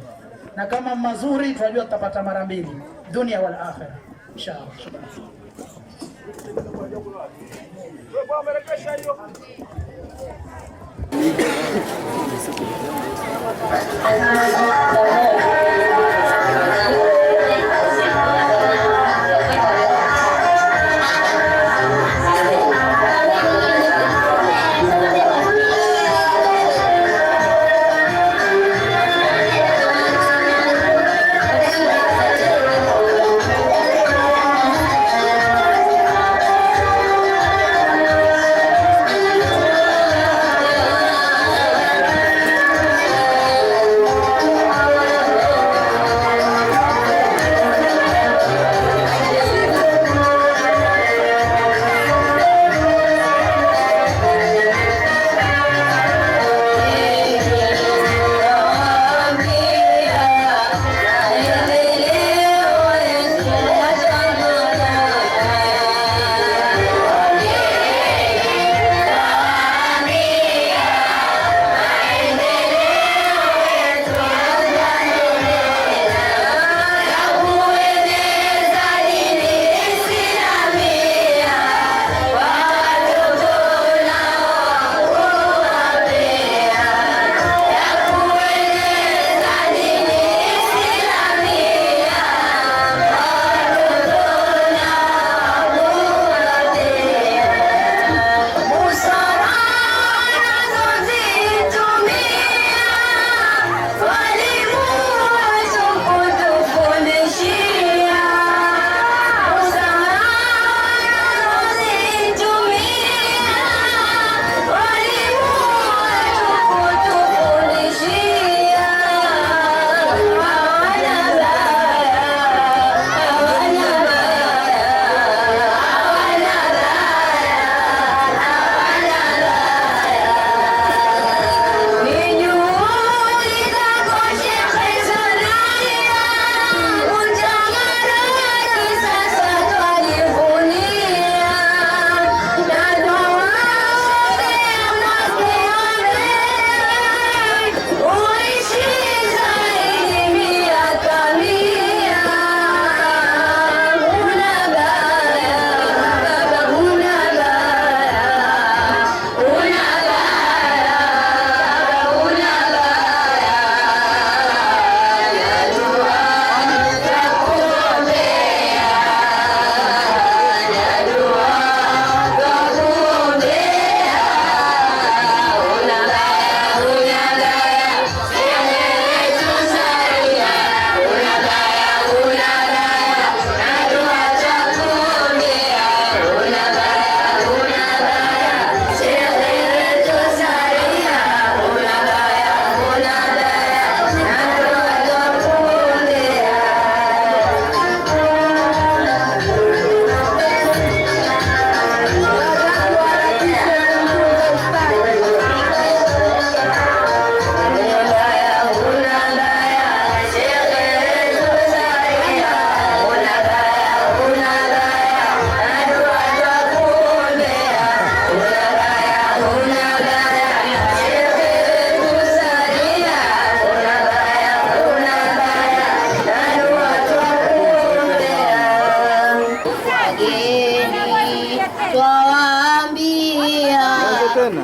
na kama mazuri tunajua tutapata mara mbili, dunia wal akhirah inshallah.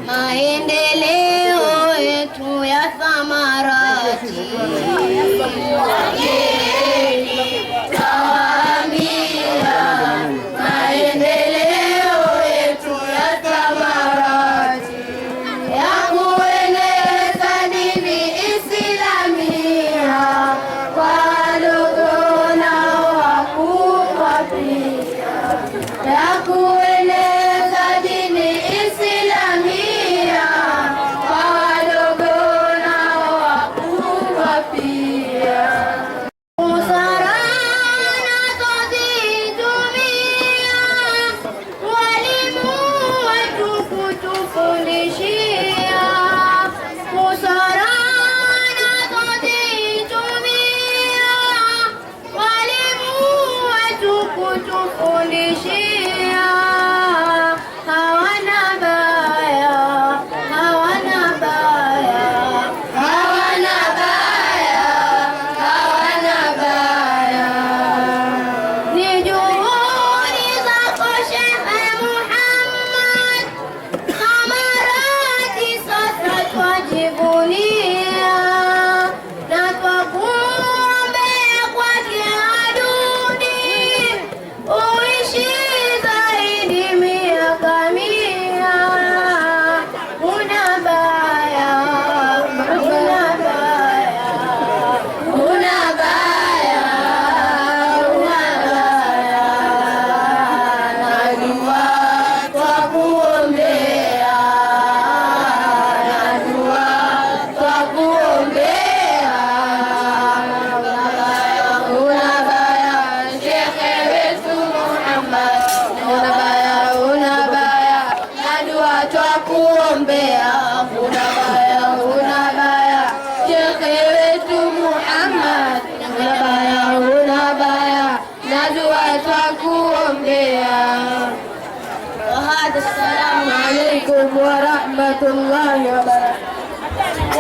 maendeleo yetu ya thamarati.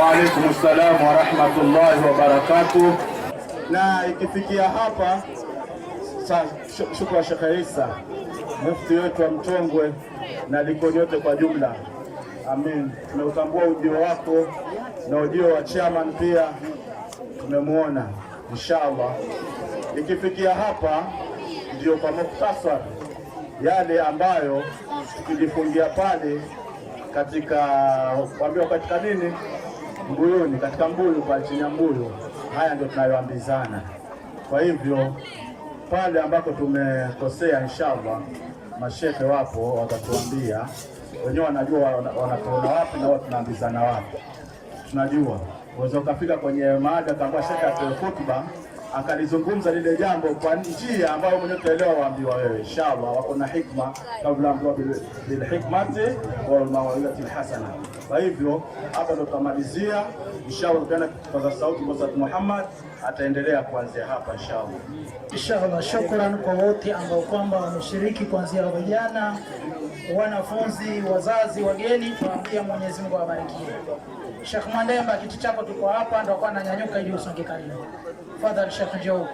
Waalaikum assalam wa rahmatullahi wa barakatuh. Na ikifikia hapa shukrani Sheikh Isa, mufti wetu wa Mtongwe na Likoni yote kwa jumla. Amin. Tumeutambua ujio wako na ujio wa chairman pia tumemuona. Inshallah ikifikia hapa ndio kwa mukhtasar yale ambayo tukijifungia pale katika kuambiwa katika nini Mbuyuni, katika Mbuyu, kwa chini ya Mbuyu, haya ndio tunayoambizana. Kwa hivyo pale ambako tumekosea, inshallah mashehe wapo watatuambia, wenyewe wanajua wanatuona wapi na watu tunaambizana wapi. Tunajua uweza ukafika kwenye maada kama shekhe atoe hotuba akalizungumza lile jambo kwa njia ambayo mwenyewe tuelewa, waambiwa wewe inshallah wako na hikma kabla ambiwa bil hikmati wal mawidati hasana. Kwa hivyo hapa ndo tutamalizia inshallah, tutaenda kwa sauti Mzee Muhammad ataendelea kuanzia hapa inshallah. Shukrani kwa wote ambao kwamba wameshiriki, kuanzia vijana, wanafunzi, wazazi, wageni. Tunaambia Mwenyezi Mungu awabarikie. Sheikh Mwandemba, kiti chako kiko hapa, ndio kwa ananyanyuka ili usonge karibu. Tafadhali Sheikh, njoo.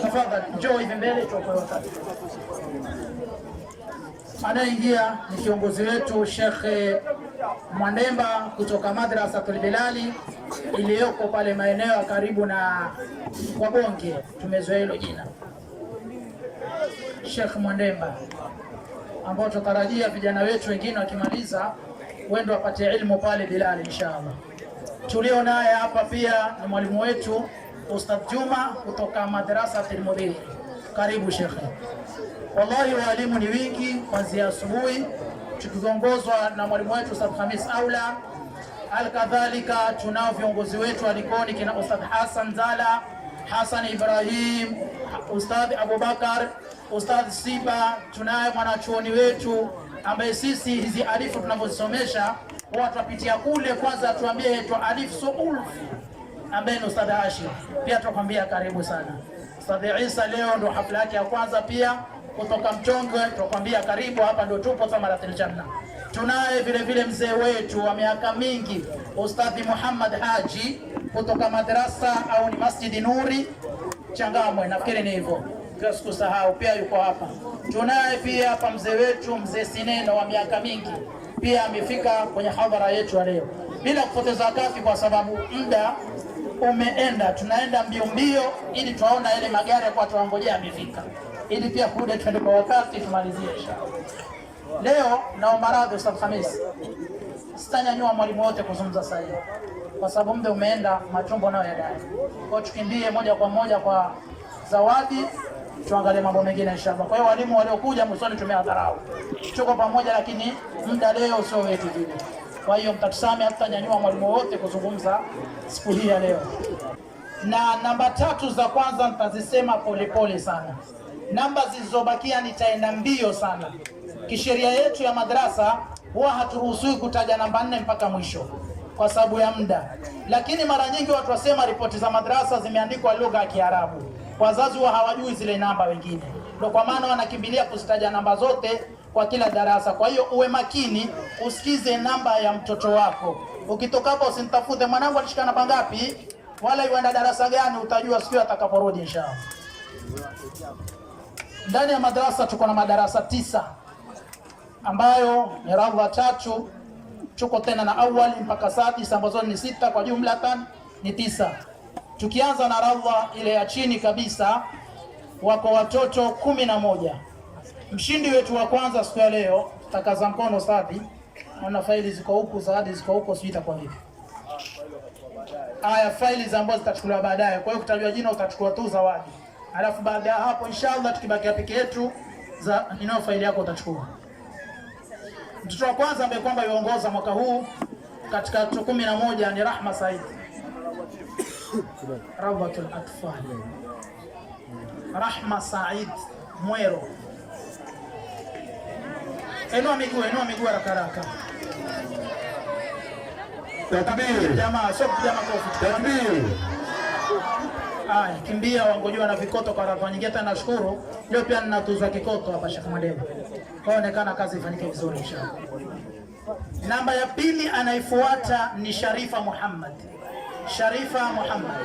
Tafadhali njoo hivi mbele tuokoe wakati. Anaingia ni kiongozi wetu Sheikh Mwandemba kutoka Madrasatul Bilali iliyoko pale maeneo karibu na Wabonge, tumezoea hilo jina. Sheikh Mwandemba ambao tutarajia vijana wetu wengine wakimaliza wendo wapate ilmu pale Bilali inshallah. Tulio naye hapa pia ni mwalimu wetu Ustadh Juma kutoka Madrasatul Mudiri. Karibu Sheikh. Wallahi walimu ni wingi kuanzia asubuhi, tukiongozwa na mwalimu wetu Ustadh Khamis Aula. Alkadhalika tunao viongozi wetu alikoni kina Ustadh Hassan Zala, Hassan Ibrahim, Ustadh Abubakar, Ustadh Siba. Tunaye mwanachuoni wetu ambaye sisi hizi alifu tunavyosomesha huwa tunapitia kule, kwanza tuambie yetu alif suulf ambaye ni Ustadh Hashim. Pia tukwambia karibu sana. Ustadh Isa leo ndo hafla yake ya kwanza pia kutoka Mtongwe, tukwambia karibu hapa, ndo tupo Thamaratul Janna. Tunaye vile vile mzee wetu wa miaka mingi Ustadh Muhammad Haji kutoka madrasa au ni Masjid Nuri Changamwe, nafikiri ni hivyo, sikusahau, pia yuko hapa. Tunaye pia hapa mzee wetu mzee Sineno wa miaka mingi pia amefika kwenye hadhara yetu ya leo. Bila kupoteza wakati, kwa sababu muda umeenda, tunaenda mbio mbio ili tuwaona ile magari kwa tuangojea amefika, ili pia kurudi twende kwa wakati tumalizie inshallah. Leo naomba radhi Ustadh Khamis, sitanyanyua mwalimu wote kuzungumza sasa hivi kwa sababu muda umeenda, matumbo nayo yadai. Kwa tukimbie moja kwa moja kwa zawadi, tuangalie mambo mengine inshallah. Kwa hiyo walimu waliokuja msoni tumewatharau, tuko pamoja, lakini muda leo sio wetu vile. Kwa hiyo mtatusame, hatutanyanyua mwalimu wote kuzungumza siku hii ya leo. Na namba 3 za kwanza nitazisema polepole sana. Namba zilizobakia nitaenda mbio sana. Kisheria yetu ya madrasa huwa haturuhusiwi kutaja namba 4 mpaka mwisho kwa sababu ya muda. Lakini mara nyingi watu wasema ripoti za madrasa zimeandikwa lugha ya Kiarabu. Wazazi huwa hawajui zile namba wengine. Ndio kwa maana wanakimbilia kuzitaja namba zote kwa kila darasa. Kwa hiyo uwe makini, usikize namba ya mtoto wako. Ukitoka hapo usinitafute mwanangu alishika namba ngapi, wala yuenda darasa gani, utajua siku atakaporudi inshallah. Ndani ya madrasa tuko na madarasa 9 ambayo ni raudha 3, tuko tena na awali mpaka sadis ambazo ni 6, kwa jumla ni 9. Tukianza na raudha ile ya chini kabisa, wako watoto 11. Mshindi wetu wa kwanza siku ya leo, takaza mkono Sadi, na faili ziko huku, zawadi ziko huko, sio itakuwa vipi? Haya faili ambazo zitachukuliwa baadaye. Kwa hiyo kutajwa jina utachukua tu zawadi. Alafu baada ya hapo inshallah tukibakia peke yetu za inayo faili yako utachukua. Mtoto wa kwanza ambaye kwamba yuongoza mwaka huu katika watoto 11 ni Rahma Said. Rawdatul Atfal. Rahma Said Mwero. Inua miguu haraka haraka. Takbir. Jamaa, sio jamaa kofi. Takbir. Haya, kimbia wangojewa na vikoto kwa rafa nyingine. Tena nashukuru leo pia ninatuzwa kikoto hapa Sheikh Mwadebo. Kwaonekana kazi ifanyike vizuri inshallah. Namba ya 2 anaifuata ni Sharifa Muhammad. Sharifa Muhammad.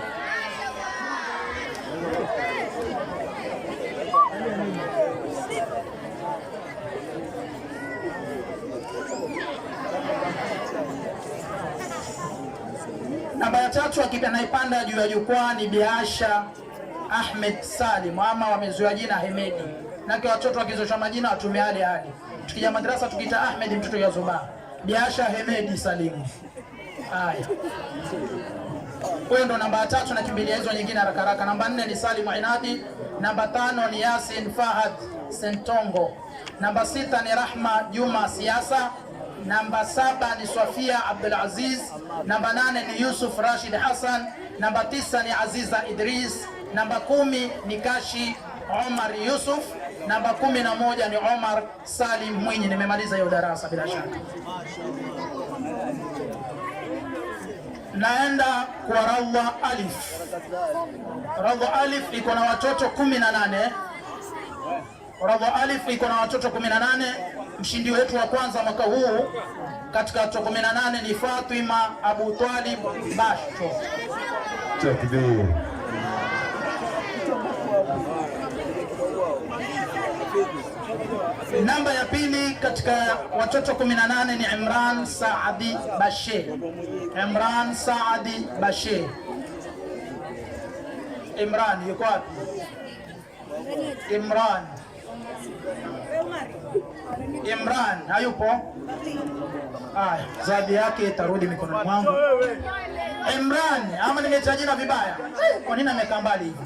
Namba ya 3 anaipanda juu ya jukwaa ni Biasha Ahmed Salim, ama wamezoea jina Hemedi. Nake watoto wakizoesha majina watumia hali. Tukija madrasa tukiita Ahmed mtoto ya Zuba. Biasha Hemedi Salim. Haya. Huyo ndo namba ya 3, na kimbilia hizo nyingine haraka haraka. Namba 4 ni Salim Inadi, namba 5 ni Yasin Fahad Sentongo, namba 6 ni Rahma Juma Siasa, namba 7 ni Sofia Abdul Aziz, namba 8 ni Yusuf Rashid Hassan, namba 9 ni Aziza Idris, namba 10 ni Kashi Omar Yusuf, namba 11 ni Omar Salim Mwinyi. Nimemaliza hiyo darasa bila shaka. Naenda kwa Raudha Alif. Raudha Alif iko na watoto 18. Raudha Alif iko na watoto 18. Mshindi wetu wa kwanza mwaka huu katika watoto 18 ni Fatima Abu Talib Basho. Takbir. Namba ya 2 katika watoto 18 ni Imran Saadi Bashe. Imran Saadi Bashe. Imran yuko wapi? Imran hayupo? Haya, zawadi yake itarudi mikononi mwangu. Imran, ama nimetaja jina vibaya? Kwa nini amekaa mbali hivi?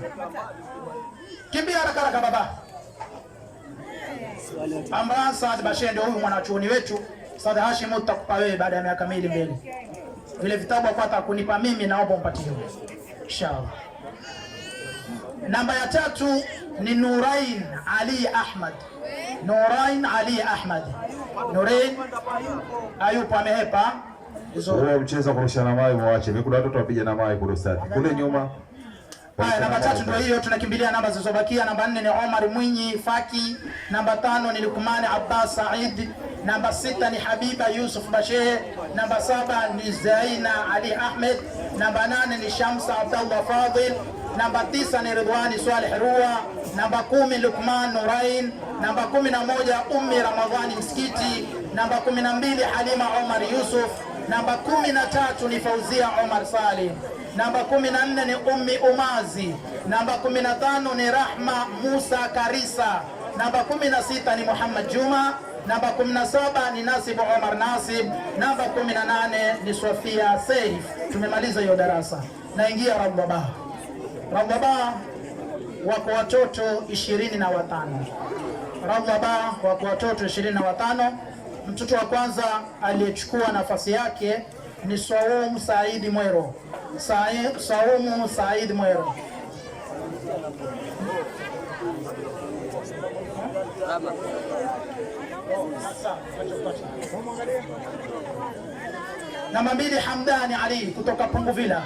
Kimbia haraka haraka baba. Imran Saad Bashe ndio huyu mwanachuoni wetu. Saad Hashim utakupa wewe baada ya miaka miwili mbele. Vile vitabu apata kunipa mimi, naomba umpatie inshallah. Namba ya 3 ni Nurain Ali Ahmad. Nurain Ali Ahmad. Nurain hayupo, amehepa. Wewe mcheza kurushana mai mwache. Kuna watoto wapiga na mai kule stadi. Kule nyuma. Haya, namba 3 ndio hiyo, tunakimbilia namba zilizobakia. Namba 4 ni Omar Mwinyi Faki, namba 5 ni Lukman Abbas Said, namba 6 ni Habiba Yusuf Bashe, namba 7 ni Zaina Ali Ahmed, namba 8 ni Shamsa Abdullah Fadil, Namba 9 ni Ridwani Swaleh Rua. Namba 10 Lukman Nurain. Namba 11 Ummi Ramadhani Msikiti. Namba 12 Halima Omar Yusuf. Namba 13 ni Fauzia Omar Salim. Namba 14 ni Ummi Umazi. Namba 15 ni Rahma Musa Karisa. Namba 16 ni Muhammad Juma. Namba 17 ni Nasib Omar Nasib. Namba 18 ni Sofia Saif. Tumemaliza hiyo darasa. Naingia Rababa. Rababa wako watoto 25. Rababa wako watoto 25. Mtoto wa kwanza aliyechukua nafasi yake ni Saumu Said Mwero. Saumu Said Mwero. Namba 2 Hamdani Ali kutoka Punguvila.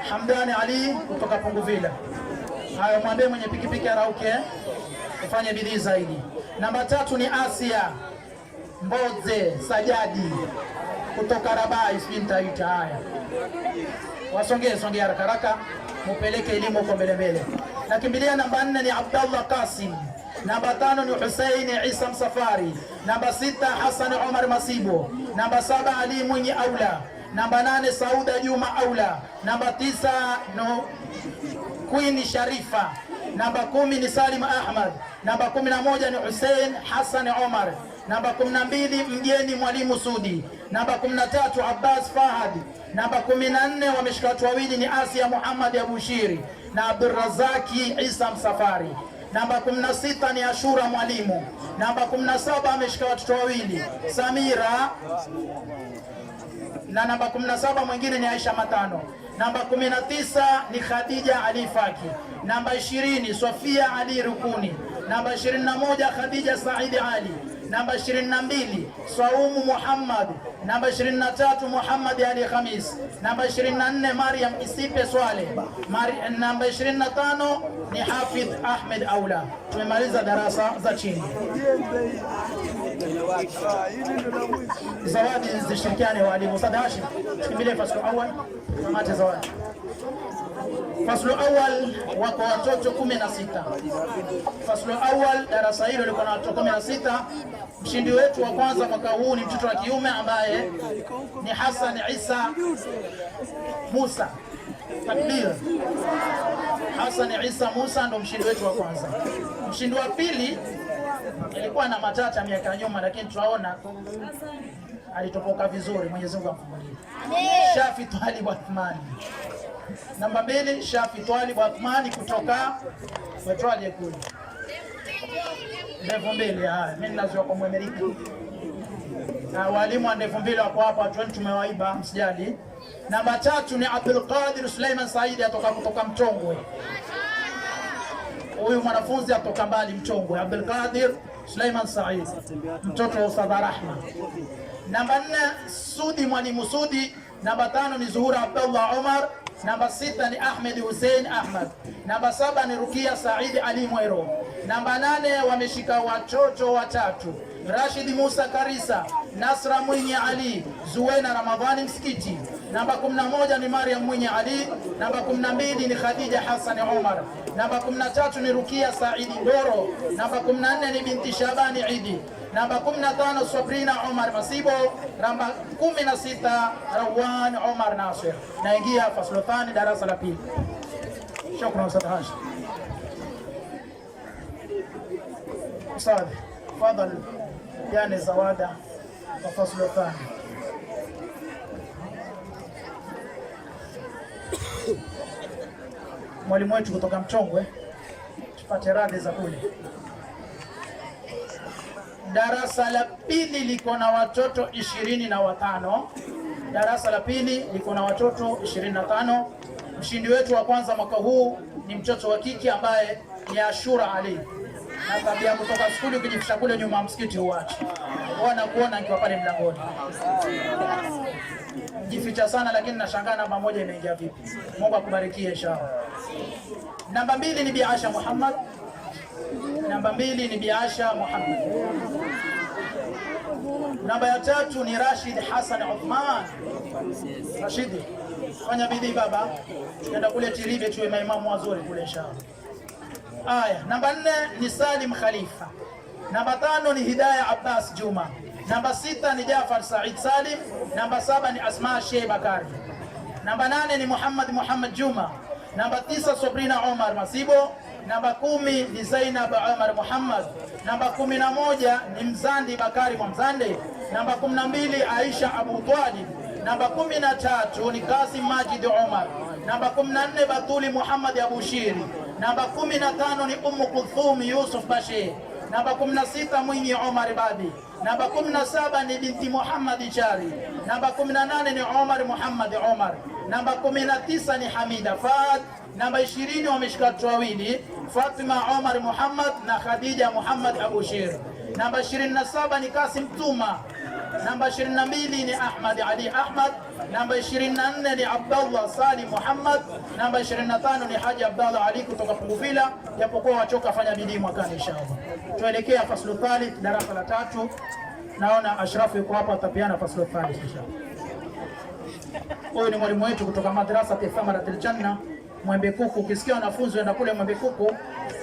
Hamdani Ali kutoka Punguvila. Hayo mwambie mwenye pikipiki arauke, ufanye bidii zaidi. Namba 3 ni Asia Mboze Sajadi kutoka Rabai, sijui nitaita. Haya, wasongee haraka haraka, mupeleke elimu kwa mbele. Nakimbilia namba 4 ni Abdallah Qasim. Namba 5 ni Hussein Isa Msafari. Namba 6 Hassan Omar Masibo. Namba 7 Ali Mwinyi Aula. Namba 8 Sauda Juma Aula. Namba 9 no Queen Sharifa. Namba 10 ni Salim Ahmad. Namba 11 ni Hussein Hassan Omar. Namba 12 Mgeni Mwalimu Sudi. Namba 13 Abbas Fahad. Namba 14 wameshika watu wawili ni Asia Muhammad Abushiri na Abdurrazaki Isa Msafari. Namba 16 ni Ashura Mwalimu. Namba 17 ameshika watoto wawili Samira, na namba 17 mwingine ni Aisha Matano. Namba 19 ni Khadija Ali Faki. Namba 20 Sofia Ali Rukuni. Namba 21 Khadija Saidi Ali. Namba 22 Saumu Muhammad. Namba 23 Muhammad Ali Khamis. Namba 24 Mariam Isipe Swale. Namba 25 ni Hafidh Ahmed Aula. Tumemaliza darasa za chini. Zawadi zishirikiane walimu. Ustadh Hashim, tukimbilie faslu awal. Kamate zawadi. Faslu awal wako watoto 16. Faslu awal darasa hilo liko na watoto 16. Mshindi wetu wa kwanza mwaka huu ni mtoto wa kiume ambaye ni Hassan Isa Musa. Takbir. Hassan Isa Musa ndo mshindi wetu wa kwanza. Mshindi wa pili ilikuwa na matata miaka nyuma, lakini tunaona alitopoka vizuri. Mwenyezi Mungu amfungulie. Shafi Twalib Athmani. Namba 2 Shafi Twalib Athmani kutoka Metwaje kule. Ndevu mbili. Haya, mimi nazoea kwa Mwamerika. Na walimu wa ndevu mbili wako hapa, watu tumewaiba, msijali. Namba 3 ni Abdul Qadir Suleiman Saidi kutoka Mtongwe. Huyu mwanafunzi atoka mbali Mtongwe. Abdul Qadir Suleiman Saidi, mtoto wa Ustadh Rahma. Namba 4 Sudi Mwalimu Sudi. Namba 5 ni Zuhura Abdullah Omar. Namba 6 ni Ahmed Hussein Ahmad. Namba 7 ni Rukia Saidi Ali Mwero. Namba 8 wameshika watoto watatu: Rashid Musa Karisa, Nasra Mwinyi Ali, Zuena Ramadhani Msikiti. Namba 11 ni Mariam Mwinyi Ali. Namba 12 ni Khadija Hassan Omar. Namba 13 ni Rukia Saidi Ndoro. Namba 14 ni binti Shabani Idi. Namba 15 Sabrina Omar Masibo. Namba 16 Rawan Omar Nasir. Naingia faslu thani darasa la pili. Shukran Ustadh Hashim. Ustadh, tafadhali yani zawada wa faslu thani. Mwalimu wetu kutoka Mtongwe, tupate radhi za kule. Darasa la pili liko na watoto 25. Darasa la pili liko na watoto 25. Mshindi wetu wa kwanza mwaka huu ni mtoto wa kike ambaye ni Ashura Ali. Na tabia kutoka skuli ukijifisha kule nyuma msikiti uache. Wanakuona nikiwa pale mlangoni. Jificha sana, lakini nashangaa namba moja imeingia vipi. Mungu akubarikie inshallah. Namba 2 ni Biasha Muhammad. Namba 2 ni Biasha Muhammad. Namba ya 3 ni Rashid Hassan Uthman. Rashidi, fanya bidii baba, tuenda kule Tiribe tuwe maimamu wazuri kule inshallah. Aya, namba 4 ni Salim Khalifa. Namba 5 ni Hidayah Abbas Juma. Namba 6 ni Jafar Said Salim. Namba 7 ni Asma Sheikh Bakari. Namba 8 ni Muhammad Juma. Namba 9 Sabrina Omar Masibo. Namba 10 ni Zainab Omar Muhammad. Namba 11 ni Mzandi Bakari Mwamzande. Namba 12 Aisha Abu Twalib. Namba 13 ni Kasim Majid Omar. Namba 14 Batuli Muhammad Abu Shiri. Namba 15 ni Kulthum Yusuf Bashir. Namba 16 Mwinyi Omar Babi. Namba 17 ni binti Muhammad Chari. Namba 18 ni Omar Muhammad Omar. Namba 19 ni Hamida Fad. Namba 20 wameshika watu wawili, Fatima Omar Muhammad na Khadija Muhammad Abu Shir. Namba 27 ni Kasim Tuma. Namba 22 ni Ahmad Ali Ahmad. Namba 24 ni Abdullah Salim Muhammad. Namba 25 ni Haji Abdullah Ali kutoka Punguvila, japokuwa wachoka fanya bidii mwakani inshallah. Tuelekea faslu thalith, darasa la 3. Naona Ashraf yuko hapa, atapiana faslu thalith inshallah. Huyu ni mwalimu wetu kutoka madrasa Thamaratul Janna Mwembe Kuku. Ukisikia wanafunzi waenda kule Mwembe Kuku,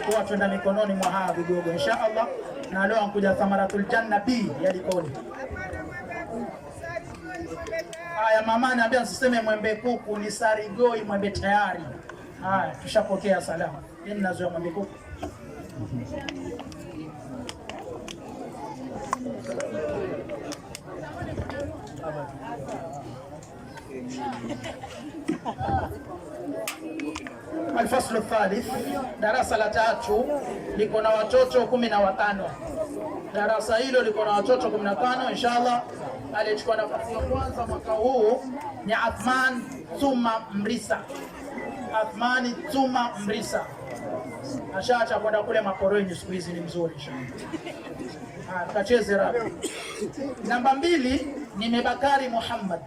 huwa tuenda mikononi mwa hawa vigogo inshallah. Na leo ankuja Thamaratul Janna B ya Likoni. Haya, mama ananiambia nisiseme Mwembe Kuku, ni Sarigoi Mwembe tayari. Haya, tushapokea salamu. Mimi nazoea Mwembe Kuku. Alfaslu thalith, darasa la 3 liko na watoto 15. Darasa hilo liko na watoto 15 inshallah. Alichukua nafasi ya kwanza mwaka huu ni Athman Tuma Mrisa. Athmani Tuma Mrisa ashaacha kwenda kule Makoroni, siku hizi ni mzuri inshallah. Tukacheze rabi. Namba 2 ni Mebakari Muhammad.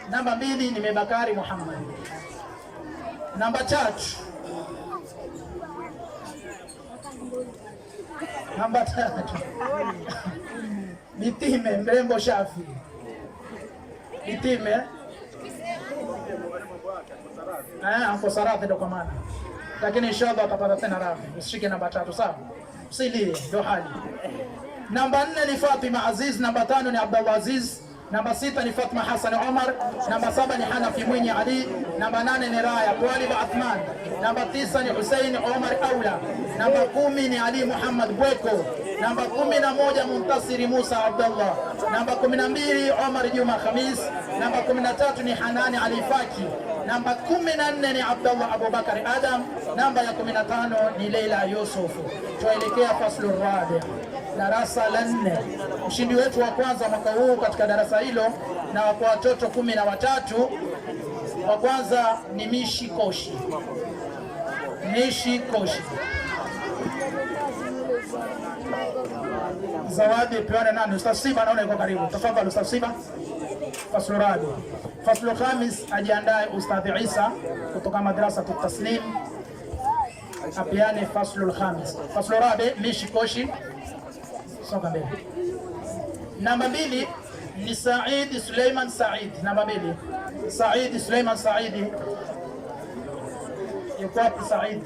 Namba 2 ni Mebakari Muhammad. Namba 3 Mitime Mrembo Shafi. Mitime Anko Sarathi ndo kwa maana, lakini inshallah atapata tena rafi. Usishike namba 3 sawa, usilie ndo hali. Namba 4 ni Fatima Aziz. Namba 5 ni Abdullah Aziz. Namba 6 ni Fatma Hassan Omar. Namba 7 ni Hanafi Mwinyi Ali. Namba 8 ni Raya Twalib Athman. Namba 9 ni Hussein Omar Aula. Namba 10 ni Ali Muhammad Bweko. Namba 11 Muntasiri Musa Abdullah. Namba 12 Omar Juma Khamis. Namba 13 ni Hanani Ali Faki. Namba 14 ni Abdullah Abubakar Adam. Namba ya 15 ni Leila Yusuf. Tuelekea faslu rabi, darasa la 4. Mshindi wetu wa kwanza mwaka huu katika darasa hilo na kwa watoto 13. Wa kwanza ni Mishi Koshi. Mishi Koshi. Zawadi pewana nani? Ustaz Siba naona yuko karibu. Tafadhali Ustaz Siba. Faslu rabi. Faslu khamis ajiandae Ustadh Isa kutoka madrasa Taslim apiane faslu khamis. Faslu rabi Mishi Koshi. Soka mbele. Namba 2 ni Said Suleiman Said. Namba 2 Said Suleiman Saidi. Yuko wapi Said?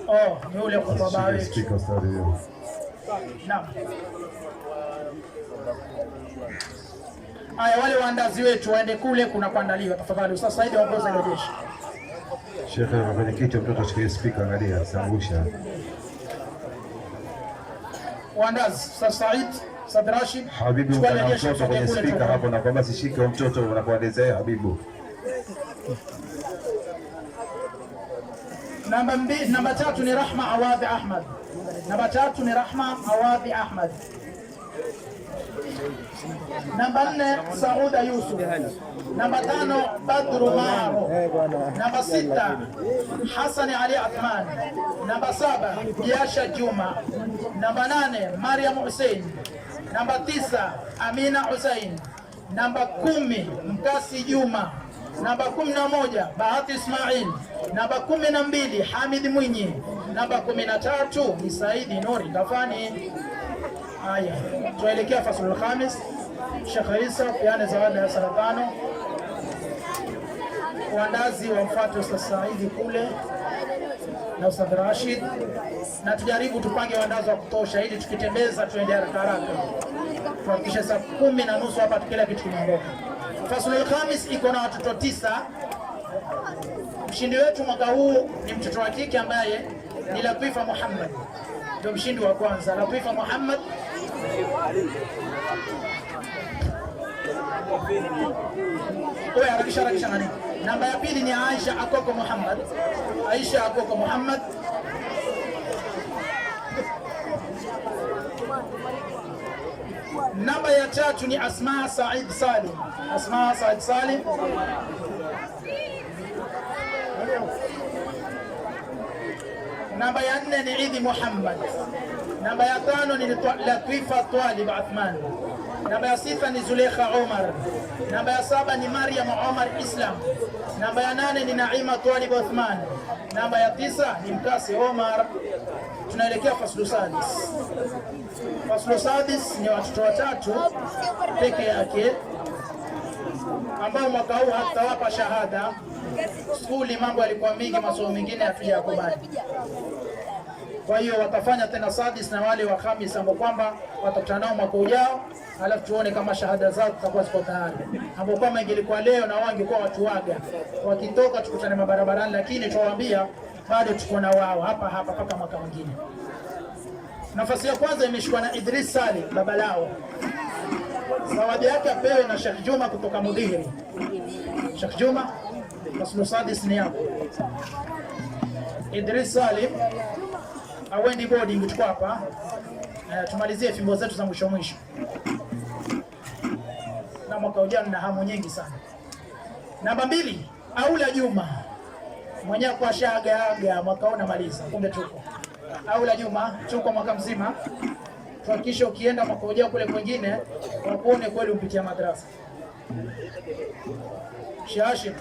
Oh, ni ule kutoka wetu. Naam. Aya, wale waandazi wetu waende kule kuna kuandaliwa. Tafadhali Ustaz Said aongoza ile jeshi. Sheikh, kwenye kichwa mtoto ashikie speaker, angalia sangusha. Waandazi Ustaz Said, Ustaz Rashid. Habibu kana mtoto kwenye speaker hapo, na kwamba sishike mtoto unapoelezea Habibu. Namba 2, namba 3 ni Rahma Awadhi Ahmad. Namba 3 ni Rahma Awadhi Ahmad. Namba 4 Sauda Yusuf. Namba 5 Badru Maro. Namba 6 Hassan Ali Athman. Namba 7 Biasha Juma. Namba 8 Mariam Hussein. Namba 9 Amina Hussein. Namba 10 Mkasi Juma. Namba 11 Bahati Ismail. Namba 12 Hamid Mwinyi. Namba 13 ni Saidi Nuri Kafani. Haya, tuelekea faslul khamis. Sheikh Isa peane zawadi ya 5. Waandazi wamfuate Ustadh Saidi kule na Ustadh Rashid, na tujaribu tupange waandazi wa kutosha ili tukitembeza tuende haraka haraka, tuhakikishe saa 10:30 hapa kila kitu kimeondoka. Faslul khamis iko na watoto 9. Mshindi wetu mwaka huu ni mtoto wa kike ambaye ni Latifa Muhammad, ndio mshindi wa kwanza. Latifa Muhammad harakisha nani? Namba ya pili ni Aisha Akoko Muhammad. Aisha Akoko Muhammad. Namba ya tatu ni Asma Said Salim. Asma Said Salim. Namba ya 4 ni Idi Muhammad. Namba ya 5 ni Latifa Twalib Athman. Namba ya 6 ni Zulekha Omar. Namba ya 7 ni Maryam Omar Islam. Namba ya 8 ni Naima Twalib Athman. Namba ya 9 ni Mkasi Omar. Tunaelekea faslu sadis. Faslu sadis ni watoto watatu peke yake ambao mwaka huu hatawapa shahada. Skuli mambo yalikuwa mingi, masomo mengine hatuyakubali. Kwa hiyo watafanya tena sadis na wale wa khamis ambao kwamba watakutana nao mwaka ujao, alafu tuone kama shahada zao zitakuwa ziko tayari. Ambao kama ingelikuwa leo na wao ingekuwa watu waga, wakitoka tukutane mabarabarani, lakini tuwaambia bado tuko na wao hapa mpaka mwaka mwingine. Nafasi ya kwanza imeshikwa na Idris Salim, baba lao. Zawadi yake apewe na Sheikh Juma kutoka Mudhihiri. Sheikh Juma, faslu sadis ni yako. Idris Salim awendi boarding, tuko hapa. Tumalizie fimbo zetu za mwisho mwisho. Na mwaka ujao na hamu nyingi sana. Namba 2, Aula Juma. Mwenyewe kwa shaga mwaka unamaliza. Kumbe tuko. Aula Juma, tuko mwaka mzima. Tuhakikishe ukienda mwaka ujao kule kwingine wakuone kweli upitia madrasa. Shashim,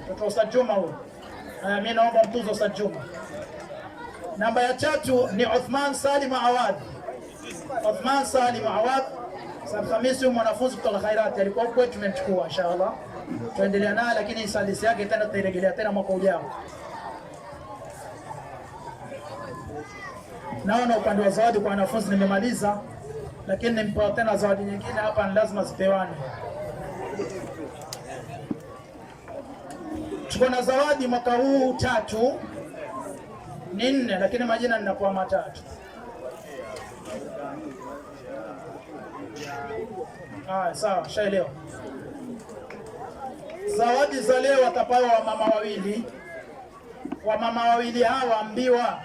mtoto Ustadh Juma huyo. Mimi naomba mtuzo Ustadh Juma. Namba ya 3 ni Uthman Salim Awad. Uthman Salim Awad, sababu Hamisi mwanafunzi kutoka Khairat alikuwa kwetu, tumemchukua inshallah. Tuendelea naye, lakini sadisi yake tena tutarejelea tena mwaka ujao. Naona upande wa zawadi kwa wanafunzi nimemaliza, lakini nimpa tena zawadi nyingine hapa, ni lazima zipewane. Tuko na zawadi mwaka huu 3, ni 4, lakini majina ninakuwa 3. Sawa, shaelewa. Zawadi za leo watapewa wamama wawili. Wamama wawili hawa ambiwa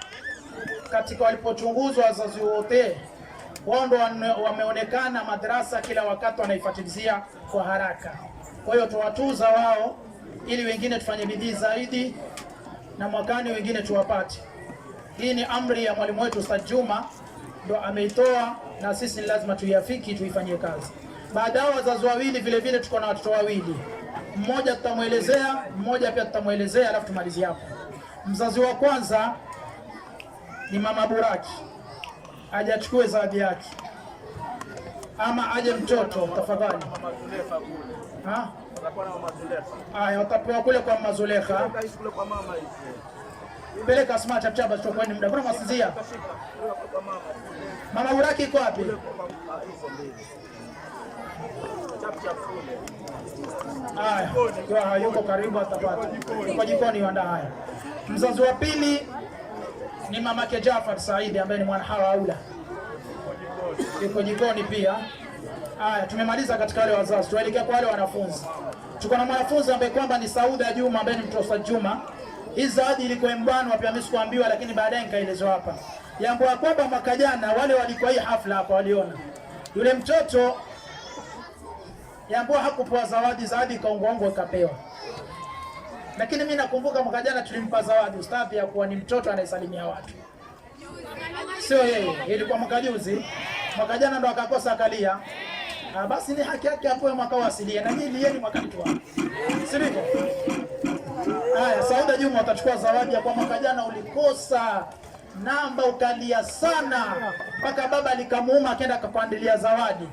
katika walipochunguzwa wazazi wote, wao ndo wameonekana madrasa kila wakati wanaifuatilizia kwa haraka. Kwa hiyo tuwatuza wao ili wengine tufanye bidii zaidi na mwakani wengine tuwapate. Hii ni amri ya mwalimu wetu Ustadh Juma, ndo ameitoa na sisi lazima tuiafiki, tuifanyie kazi. Baada wazazi wawili vile vile tuko na watoto wawili. Mmoja tutamuelezea, mmoja pia tutamuelezea, alafu tumalizie hapo. Mzazi wa kwanza ni Mama Buraki. Aje achukue zawadi yake. Ama aje mtoto tafadhali. Watapewa kule kwa Mama Zulekha. Peleka Asma chapchapa kwa muda. Kuna masinzia. Mama Buraki iko wapi? Yuko karibu, atapata. Kwa jikoni wanda haya. Mzazi wa pili ni mamake Jafar Saidi ambaye ni mwana hawa Aula. Yuko jikoni pia. Tumemaliza katika wale wazazi. Tuelekea kwa wale wanafunzi. Tuko na mwanafunzi ambaye kwamba ni Sauda Juma ambaye ni mtoto wa Juma. Hii zawadi ilikuwa mbano pia mimi sikuambiwa, lakini baadaye nikaelezwa hapa. Jambo la kwamba mwaka jana wale walikuwa hii hafla hapa waliona. Yule mtoto jambo hakupewa zawadi kaongoongo ikapewa. Lakini mimi nakumbuka mwaka jana tulimpa zawadi ustadhi ya kuwa ni mtoto anayesalimia watu. Sio yeye, ilikuwa mwaka juzi. Mwaka jana ndo akakosa akalia. Basi ni haki yake apoe mwaka wasilie na nyinyi yeye mwaka mtu. Sivyo? Sauda Juma atachukua zawadi ya kwa mwaka jana ulikosa namba ukalia sana mpaka baba likamuuma akaenda akakuandalia zawadi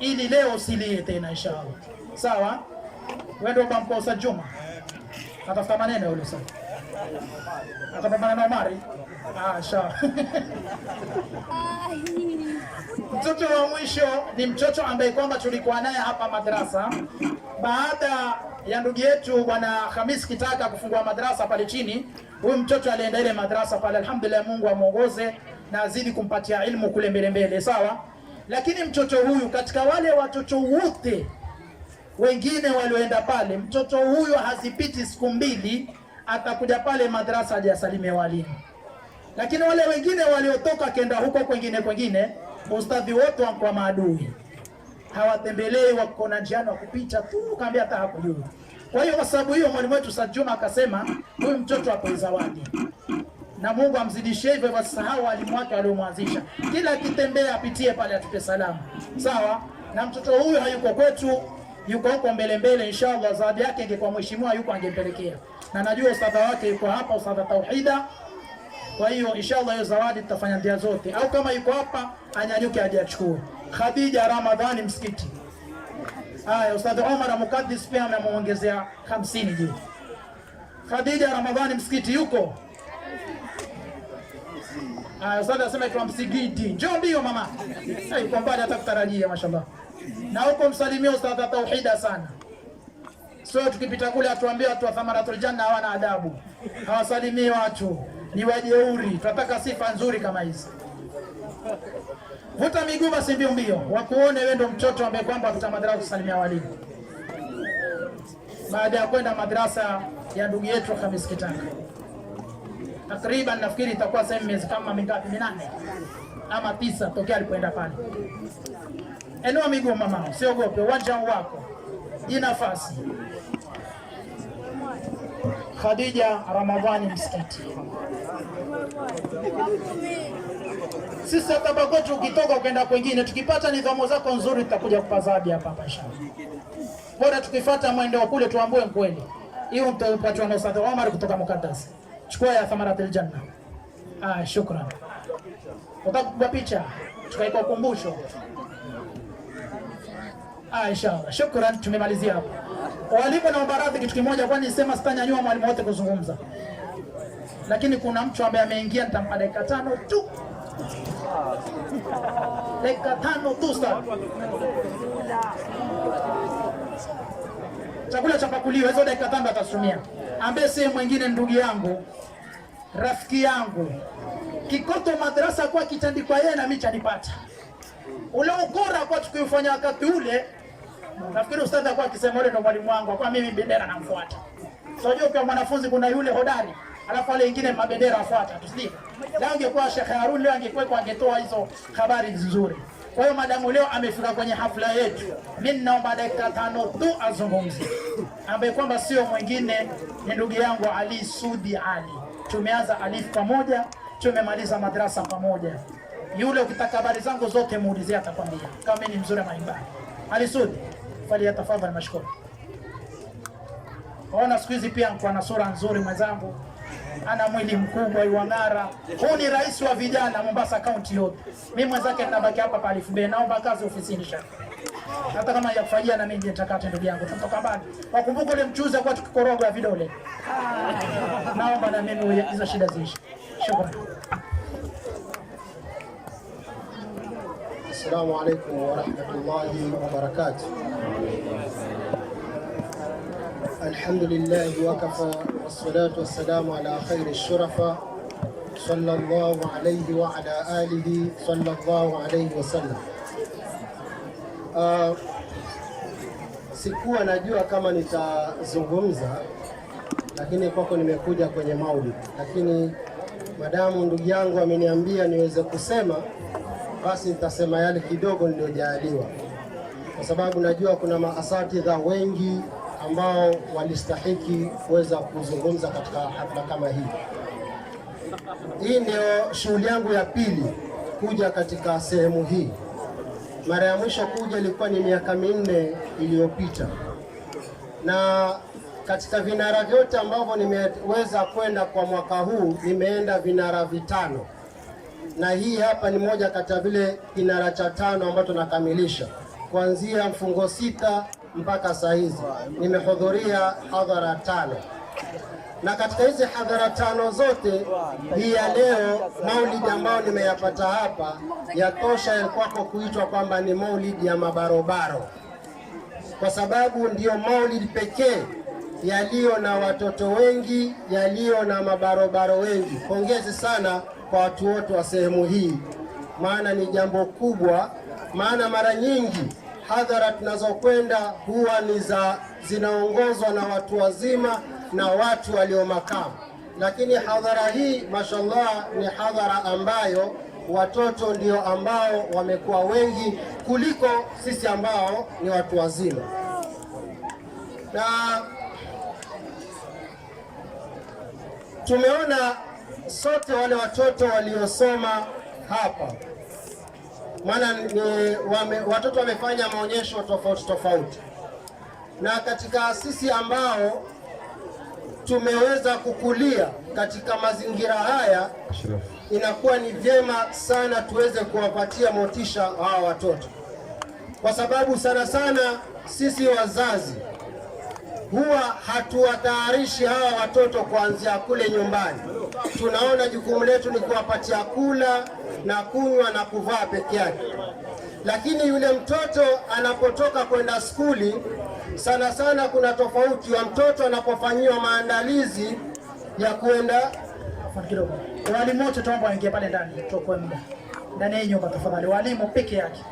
ili leo usilie tena inshallah. Sawa? Wewe ndio baba Ustadh Juma. Atafuta maneno yule sasa. Atapambana na Omari. Sawa. Mtoto wa mwisho ni mtoto ambaye kwamba tulikuwa naye hapa madrasa baada ya ndugu yetu bwana Hamis Kitaka kufungua madrasa pale chini. Huyu mtoto alienda ile madrasa pale, alhamdulillah, Mungu amuongoze na azidi kumpatia ilmu kule mbele mbele, sawa. Lakini mtoto huyu katika wale watoto wote wengine walioenda pale, mtoto huyu hazipiti siku mbili atakuja pale madrasa hajasalimia walimu. Lakini wale wengine waliotoka kenda huko kwengine ustadhi wote wako maadui, hawatembelei, wako na njiani wa kupita tu, kaambia hata hakujui. Kwa hiyo kwa sababu hiyo mwalimu wetu Ustadh Juma akasema huyu mtoto apewe zawadi na Mungu amzidishie hivyo, wasahau walimu wake waliomwanzisha, kila akitembea apitie pale atupe salamu, sawa. Na mtoto huyu hayuko kwetu, yuko huko mbele inshallah. Zawadi yake ingekuwa mheshimiwa yuko angempelekea, na najua ustadha wake yuko hapa, ustadha Tauhida. Kwa hiyo inshallah hiyo zawadi tutafanya ndia zote, au kama yuko hapa anyanyuke aje achukue. Khadija Ramadhani msikiti. Haya, Ustadh Omar Mukaddis pia amemuongezea 50 juu. Khadija Ramadhani msikiti yuko? Haya, Ustadh asema kwa msikiti. Njoo mbio mama. Yuko mbali hata kutarajia, mashallah. Na huko msalimia Ustadh Tauhida sana. Sio tukipita kule atuambie watu wa Thamaratul Janna hawana adabu. Hawasalimii watu, ni wajeuri. Tunataka sifa nzuri kama hizi. Vuta miguu basi mbio wakuone wewe ndo mtoto ambaye kwamba kuta madrasa kusalimia walimu baada ya kwenda madrasa ya ndugu yetu Hamis Kitaka. Takriban nafikiri itakuwa sasa miezi kama mingapi, 8 ama 9 tokea alipoenda pale. Enua miguu mama, usiogope, uwanja wako, jinafasi. Khadija Ramadhani msikiti. Sisi hata kwetu ukitoka ukaenda kwingine, tukipata nidhamu zako nzuri tutakuja kupa zawadi hapa inshallah. Bora tukifuata mwendo wa kule tuambue kweli. Hiyo mtapatwa na Ustadh Omar kutoka Mukaddas. Chukua ya Thamaratul Janna. Shukran. Utakupa picha, tukaika ukumbusho. Inshallah. Shukran, tumemalizia hapo. Walimu na mabaradhi kitu kimoja, kwani sema sitanyanyua mwalimu wote kuzungumza. Lakini kuna mtu ambaye ameingia, nitampa dakika 5 tu. Dakika 5 tu sana. Chakula cha pakuliwa, hizo dakika 5 atatumia. Ambaye si mwingine ndugu yangu, rafiki yangu. Kikoto madrasa kwa kitandikwa yeye na mimi chanipata. Ule ukora kwa tukifanya wakati ule, nafikiri ustadhi kwa akisema yule ndo mwalimu wangu, kwa mimi bendera namfuata. Unajua kwa mwanafunzi kuna yule hodari, alafu wale wengine mabendera afuata, tusije. Leo angekuwa Sheikh Harun, leo angekuwa angetoa hizo habari nzuri. Kwa hiyo madamu leo amefika kwenye hafla yetu, mimi naomba dakika 5 tu azungumze. Ambaye kwamba sio mwingine ni ndugu yangu Ali Sudi Ali. Tumeanza alif pamoja, tumemaliza madrasa pamoja. Yule ukitaka habari zangu zote muulizie atakwambia. Kama mimi ni mzuri maimba. Ali Sudi, fali tafadhali mashukuru. Ona siku hizi pia kwa na sura nzuri mwenzangu. Ana mwili mkubwa iwangara. Huyu ni rais wa vijana Mombasa County yote. Mimi mwenzake ninabaki hapa pa Alif Bay, naomba kazi ofisini shaka. Hata kama ya kufanyia na mimi nitakata ndugu yangu. Tutatoka mbali. Wakumbuke ile mchuzi kwa tukikoroga vidole. Naomba na mimi hizo shida ziishi. Shukrani. Assalamu alaikum wa rahmatullahi wa barakatuh. Alhamdulillah wa kafa wassalatu wassalamu ala khairi shurafa sallallahu alayhi wa ala alihi sallallahu alayhi wa sallam. Sikuwa najua kama nitazungumza, lakini kwako nimekuja kwenye maulid, lakini madamu ndugu yangu ameniambia niweze kusema, basi nitasema yale kidogo niliyojaliwa, kwa sababu najua kuna maasatidha wengi ambao walistahiki kuweza kuzungumza katika hafla kama hii. Hii ndio shughuli yangu ya pili kuja katika sehemu hii. Mara ya mwisho kuja ilikuwa ni miaka 4 iliyopita, na katika vinara vyote ambavyo nimeweza kwenda kwa mwaka huu nimeenda vinara 5 na hii hapa ni moja kati ya vile kinara cha 5 ambacho tunakamilisha kuanzia mfungo 6 mpaka saa hizi. Nimehudhuria hadhara 5, na katika hizi hadhara 5 zote, hii ya leo maulidi ambayo nimeyapata hapa yatosha kwako kuitwa kwamba ni maulidi ya mabarobaro, kwa sababu ndiyo maulidi pekee yaliyo na watoto wengi, yaliyo na mabarobaro wengi. Pongezi sana kwa watu wote wa sehemu hii, maana ni jambo kubwa. Maana mara nyingi hadhara tunazokwenda huwa ni zinaongozwa na watu wazima na watu walio makamu, lakini hadhara hii mashallah ni hadhara ambayo watoto ndio ambao wamekuwa wengi kuliko sisi ambao ni watu wazima. Na tumeona sote wale watoto waliosoma hapa, maana watoto wamefanya maonyesho tofauti tofauti, na katika sisi ambao tumeweza kukulia katika mazingira haya, inakuwa ni vyema sana tuweze kuwapatia motisha hawa watoto, kwa sababu sana sana sisi wazazi huwa hatuwatayarishi hawa watoto kuanzia kule nyumbani. Tunaona jukumu letu ni kuwapatia kula na kunywa na kuvaa peke yake, lakini yule mtoto anapotoka kwenda skuli, sana sana kuna tofauti wa mtoto anapofanyiwa maandalizi ya kwenda. Walimu wote tuomba waingie pale ndani, tuokoe muda ndani ya nyumba tafadhali. Walimu peke yake,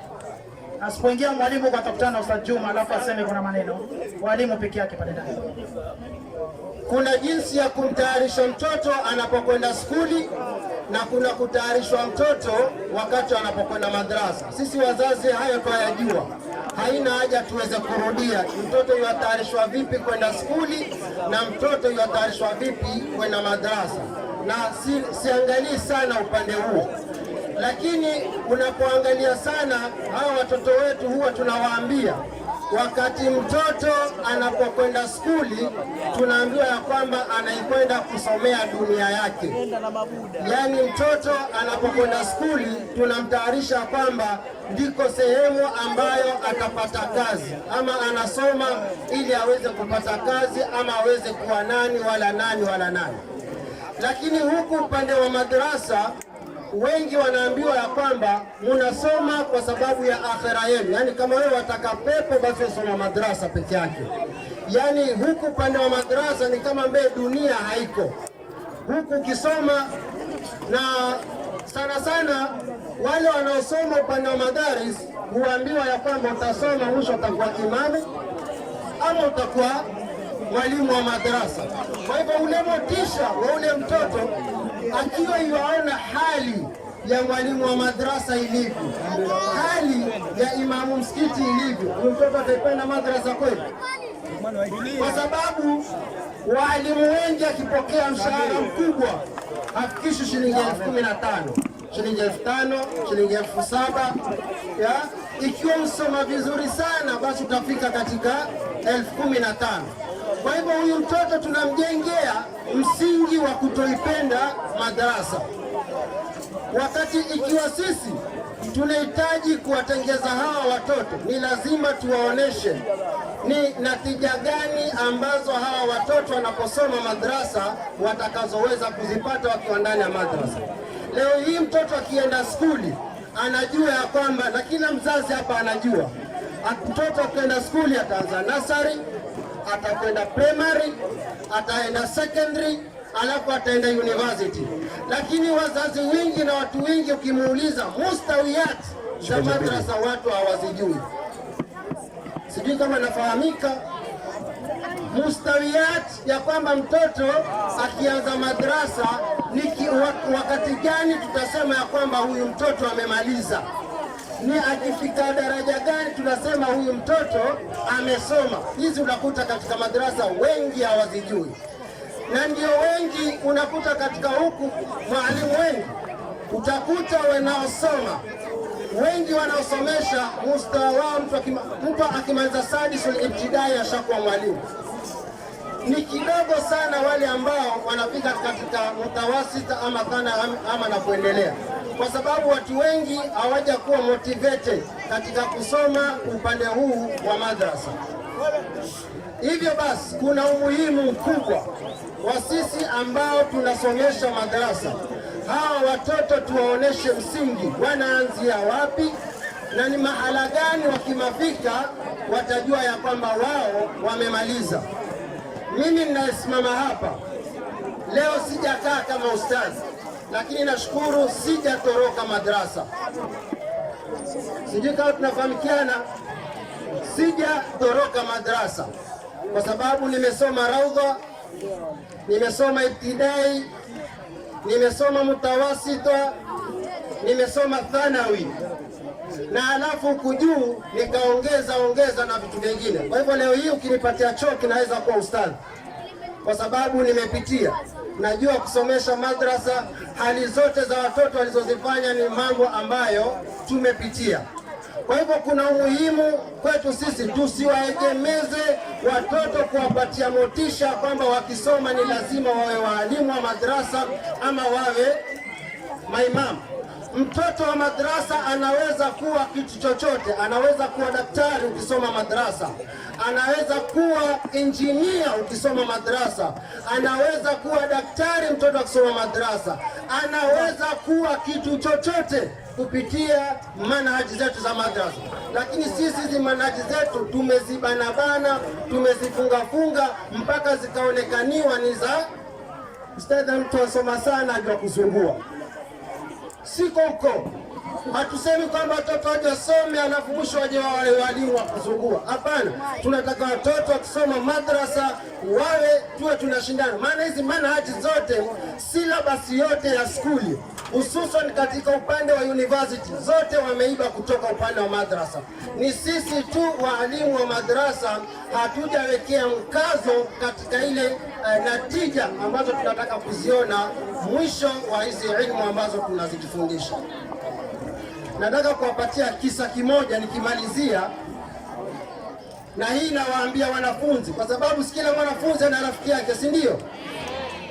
asipoingia mwalimu kwa atakutana na Ustadh Juma alafu aseme kuna maneno. Walimu peke yake pale ndani. Kuna jinsi ya kumtayarisha mtoto anapokwenda skuli na kuna kutayarishwa mtoto wakati anapokwenda madrasa. Sisi wazazi hayo tunayajua, haina haja tuweze kurudia. Mtoto yatayarishwa vipi kwenda skuli na mtoto yatayarishwa vipi kwenda madrasa, na siangalii sana upande huo. Lakini unapoangalia sana hawa watoto wetu, huwa tunawaambia wakati mtoto anapokwenda skuli, tunaambiwa ya kwamba anaikwenda kusomea dunia yake. Yaani mtoto anapokwenda skuli tunamtayarisha kwamba ndiko sehemu ambayo atapata kazi, ama anasoma ili aweze kupata kazi, ama aweze kuwa nani wala nani wala nani. Lakini huku upande wa madrasa wengi wanaambiwa ya kwamba munasoma kwa sababu ya akhera yenu, yani kama wewe wataka pepo basi usoma madrasa peke yake. Yani huku upande wa madrasa ni kama mbele dunia haiko huku ukisoma. Na sana sana wale wanaosoma upande wa madaris huambiwa ya kwamba utasoma mwisho utakuwa imamu ama utakuwa mwalimu wa madrasa. Kwa hivyo ule motisha wa ule mtoto akiwa yuaona hali ya mwalimu wa madrasa ilivyo, hali ya imamu msikiti ilivyo, mtoto ataipenda madrasa kweli? Kwa sababu walimu wengi akipokea mshahara mkubwa hafikishi shilingi 15,000, shilingi 5,000, shilingi 7,000. Ikiwa msoma vizuri sana basi utafika katika 15,000. Kwa hivyo huyu mtoto tunamjengea msingi wa kutoipenda madrasa, wakati ikiwa sisi tunahitaji kuwatengeza hawa watoto, ni lazima tuwaoneshe ni natija gani ambazo hawa watoto wanaposoma madrasa watakazoweza kuzipata wakiwa ndani ya madrasa. Leo hii mtoto akienda skuli anajua ya kwamba, na kila mzazi hapa anajua, mtoto akienda skuli ataanza nursery, atakwenda primary, ataenda secondary, alafu ataenda university. Lakini wazazi wengi na watu wengi ukimuuliza mustawiyat za madrasa watu hawazijui. Sijui kama nafahamika mustawiyat ya kwamba mtoto akianza madrasa ni wakati gani tutasema ya kwamba huyu mtoto amemaliza, ni akifika daraja gani tunasema huyu mtoto amesoma. Hizi unakuta katika madrasa wengi hawazijui, na ndio wengi unakuta katika huku mwalimu wengi utakuta wanaosoma wengi wanaosomesha mustawa wao, mtu akimaliza sadisul ibtidai ashakuwa mwalimu. Ni kidogo sana wale ambao wanafika katika mutawasita ama kana ama na kuendelea. kwa sababu watu wengi hawaja kuwa motivated katika kusoma upande huu wa madrasa. Hivyo basi kuna umuhimu mkubwa wa sisi ambao tunasomesha madrasa, hawa watoto tuwaoneshe msingi, wanaanzia wapi na ni mahala gani wakimafika watajua ya kwamba wao wamemaliza. Mimi ninasimama hapa leo sijakaa kama ustazi, lakini nashukuru sijatoroka madrasa. Sijui kama tunafahamikiana, sijatoroka madrasa kwa sababu nimesoma raudha, nimesoma ibtidai, nimesoma mutawasita, nimesoma thanawi, na alafu kujuu nikaongeza na vitu vingine. Kwa hivyo leo hii ukinipatia choki naweza kuwa ustadhi, kwa sababu nimepitia, najua kusomesha madrasa. Hali zote za watoto walizozifanya ni mambo ambayo tumepitia. Kwa hivyo kuna umuhimu kwetu sisi tusiwaegemeze watoto kuwapatia motisha kwamba wakisoma ni lazima wawe waalimu wa madrasa ama wawe maimamu. Mtoto wa madrasa anaweza kuwa kitu chochote, anaweza kuwa daktari ukisoma madrasa, anaweza kuwa injinia ukisoma madrasa, anaweza kuwa daktari mtoto akisoma madrasa, anaweza kuwa kitu chochote kupitia manhaji zetu za madrasa. Lakini sisi hizi manhaji zetu tumezibanabana, tumezifungafunga mpaka zikaonekaniwa ni za ustadhi, mtu asoma sana ajua kuzungua. Siko huko. Hatusemi kwamba watoto waje wasome alafu mwisho waje wale walimu wa kuzungua. Hapana, tunataka watoto wakisoma madrasa tuwe tunashindana. Maana hizi manhaji zote, syllabus yote ya skuli, hususan katika upande wa university, zote wameiba kutoka upande wa madrasa. Ni sisi tu walimu wa madrasa hatujawekea mkazo katika ile natija ambazo tunataka kuziona mwisho wa hizi elimu ambazo tunazifundisha. Nataka kuwapatia kisa kimoja nikimalizia, na hii nawaambia wanafunzi, kwa sababu si kila mwanafunzi ana rafiki yake, si ndio?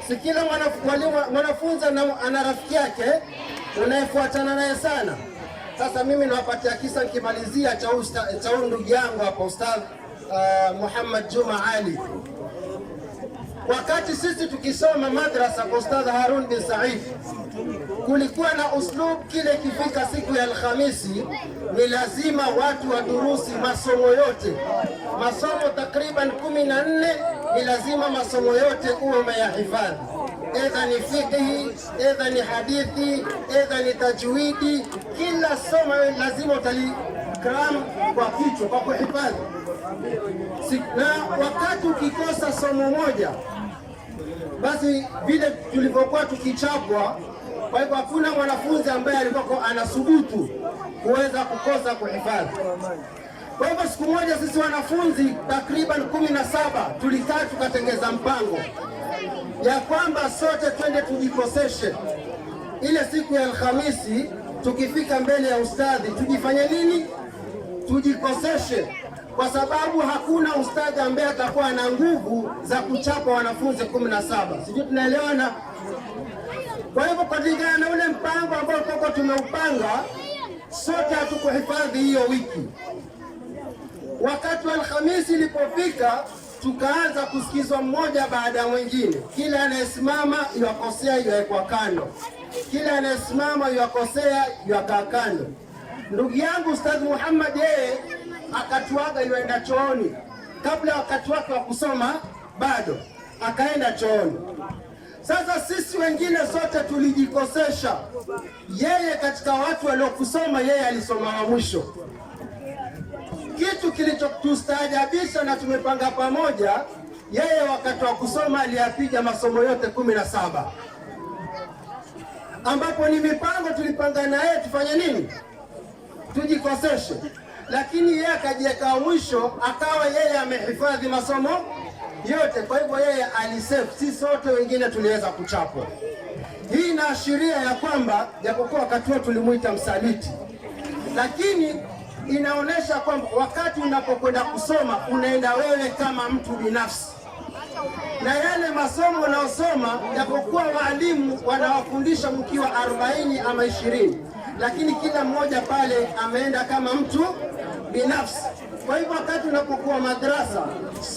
Si kila mwanafunzi ana rafiki yake unayefuatana naye sana. Sasa mimi nawapatia kisa nikimalizia cha ndugu yangu hapa, Ustadh Muhammad Juma Ali. Wakati sisi tukisoma madrasa kwa Ustadh Harun bin Said, kulikuwa na uslub kile ikifika siku ya Alhamisi ni lazima watu wadurusi masomo yote. Masomo takriban 14 ni lazima masomo yote uwe umeyahifadhi. Edha ni fiqhi, edha ni hadithi, edha ni tajwidi, kila somo lazima utalikram kwa kichwa, kwa kuhifadhi. Na wakati ukikosa somo moja, basi vile tulivyokuwa tukichapwa, kwa hivyo hakuna mwanafunzi ambaye alikuwa anasubutu kuweza kukosa kuhifadhi. Kwa hivyo siku moja sisi wanafunzi takriban 17 tulikaa tukatengeza mpango ya kwamba sote twende tujikoseshe ile siku ya Alhamisi. Tukifika mbele ya ustadhi tujifanye nini? Tujikoseshe, kwa sababu hakuna ustadhi ambaye atakuwa na nguvu za kuchapa wanafunzi 17. Sijui tunaelewana? Kwa hivyo kulingana na ule mpango ambao tulikuwa tumeupanga, sote hatukuhifadhi hiyo wiki. Wakati wa Alhamisi ilipofika, tukaanza kusikizwa mmoja baada ya mwingine. Kila anayesimama yuakosea, yuwekwa kando. Kila anayesimama yuakosea, yuakaa kando. Ndugu yangu Ustadh Muhammad yeye akatuaga yuenda chooni kabla wakati wake wa kusoma bado, akaenda chooni. Sasa sisi wengine sote tulijikosesha. Yeye katika watu waliokusoma, yeye alisoma wa mwisho. Kitu kilichotustaajabisha na tumepanga pamoja, yeye wakati wa kusoma aliyapiga masomo yote 17, ambapo ni mipango tulipanga na yeye tufanye nini? Tujikoseshe. Lakini yeye akajiweka mwisho, akawa yeye amehifadhi masomo yote. Kwa hivyo yeye alisave, sisi sote wengine tuliweza kuchapwa. Hii inaashiria ya kwamba japokuwa wakati huo tulimuita msaliti, lakini inaonesha kwamba wakati unapokwenda kusoma unaenda wewe kama mtu binafsi. na yale masomo unaosoma, japokuwa walimu wanawafundisha mkiwa 40 ama 20, lakini kila mmoja pale ameenda kama mtu binafsi. Kwa hivyo wakati unapokuwa madrasa,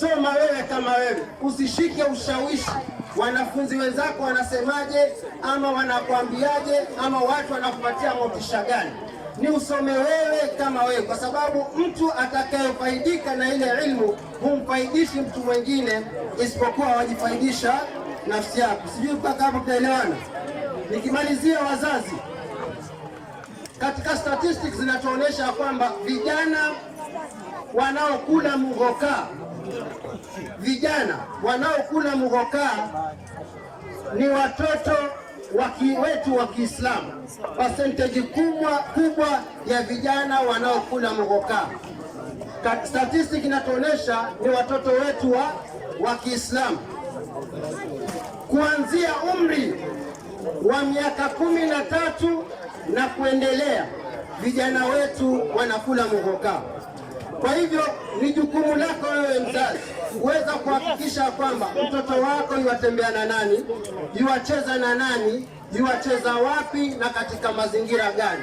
soma wewe kama wewe, usishike ushawishi wanafunzi wenzako wanasemaje ama wanakuambiaje ama watu wanakupatia motisha gani. Ni usome wewe kama wewe, kwa sababu mtu atakayefaidika na ile ilmu humfaidishi mtu mwingine isipokuwa wajifaidisha nafsi yako. Sijui mpaka hapo tunaelewana. Nikimalizia, wazazi, katika statistics zinatuonyesha kwamba vijana wanaokula mughoka ni watoto wetu wa Kiislamu. Percentage kubwa ya vijana wanaokula mughoka, statistic inatuonyesha ni watoto wetu wa Kiislamu. Kuanzia umri wa miaka 13 na kuendelea, vijana wetu wanakula mughoka. Kwa hivyo ni jukumu lako wewe mzazi kuweza kuhakikisha kwamba mtoto wako yuwatembea na nani, yuwacheza na nani, yuwacheza wapi na katika mazingira gani,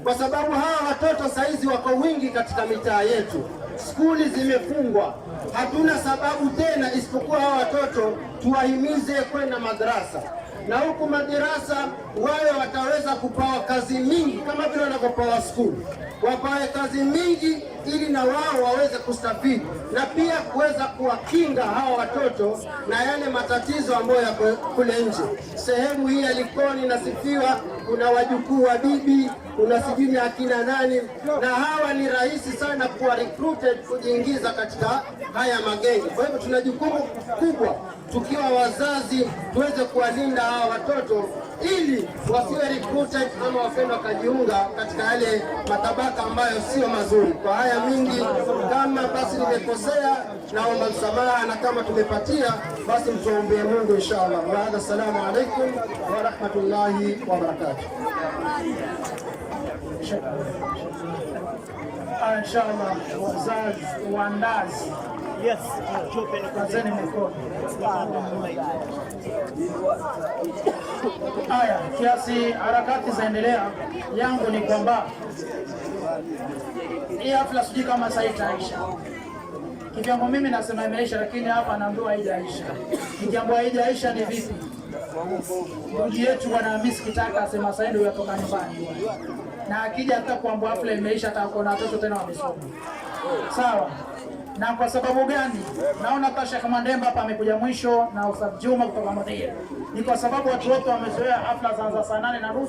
kwa sababu hawa watoto saizi wako wingi katika mitaa yetu. Skuli zimefungwa, hatuna sababu tena isipokuwa hawa watoto tuwahimize kwenda madrasa, na huku madrasa wawe wataweza kupawa kazi mingi kama vile wanavyopawa skuli, wapawe kazi mingi ili na wao waweze kustafidi na pia kuweza kuwakinga hawa watoto na yale matatizo ambayo yako kule nje. Sehemu hii ya Likoni nasifiwa, kuna wajukuu wa bibi, kuna sijui akina nani, na hawa ni rahisi sana kuwa recruited kujiingiza katika haya magenge. Kwa hivyo tuna jukumu kubwa tukiwa wazazi tuweze kuwalinda hawa watoto ili wasiwe recruited ama wapenda wakajiunga katika yale matabaka ambayo sio mazuri. Kwa haya mingi, kama basi nimekosea naomba msamaha, na kama tumepatia basi mtuombee Mungu inshallah. Wa assalamu alaikum wa rahmatullahi wa barakatuh. Inshallah, wazazi waandazi, yes, kazeni mikono. Haya, kiasi harakati zaendelea, yangu ni kwamba hii hafla sijui kama sasa itaisha. Kivyangu mimi nasema imeisha, lakini hapa naambiwa haijaisha. Nikiambiwa haijaisha ni vipi? Ndugu yetu Bwana Hamisi Kitaka asema sasa ndio yatoka nyumbani, na akija hata kuambiwa hafla imeisha atakuwa watoto tena wamesoma. Sawa. Na kwa sababu gani? Naona kwa Sheikh Mandemba hapa amekuja mwisho na Ustadh Juma kutoka Madina. Ni kwa sababu watu wote wamezoea hafla za saa 8:30.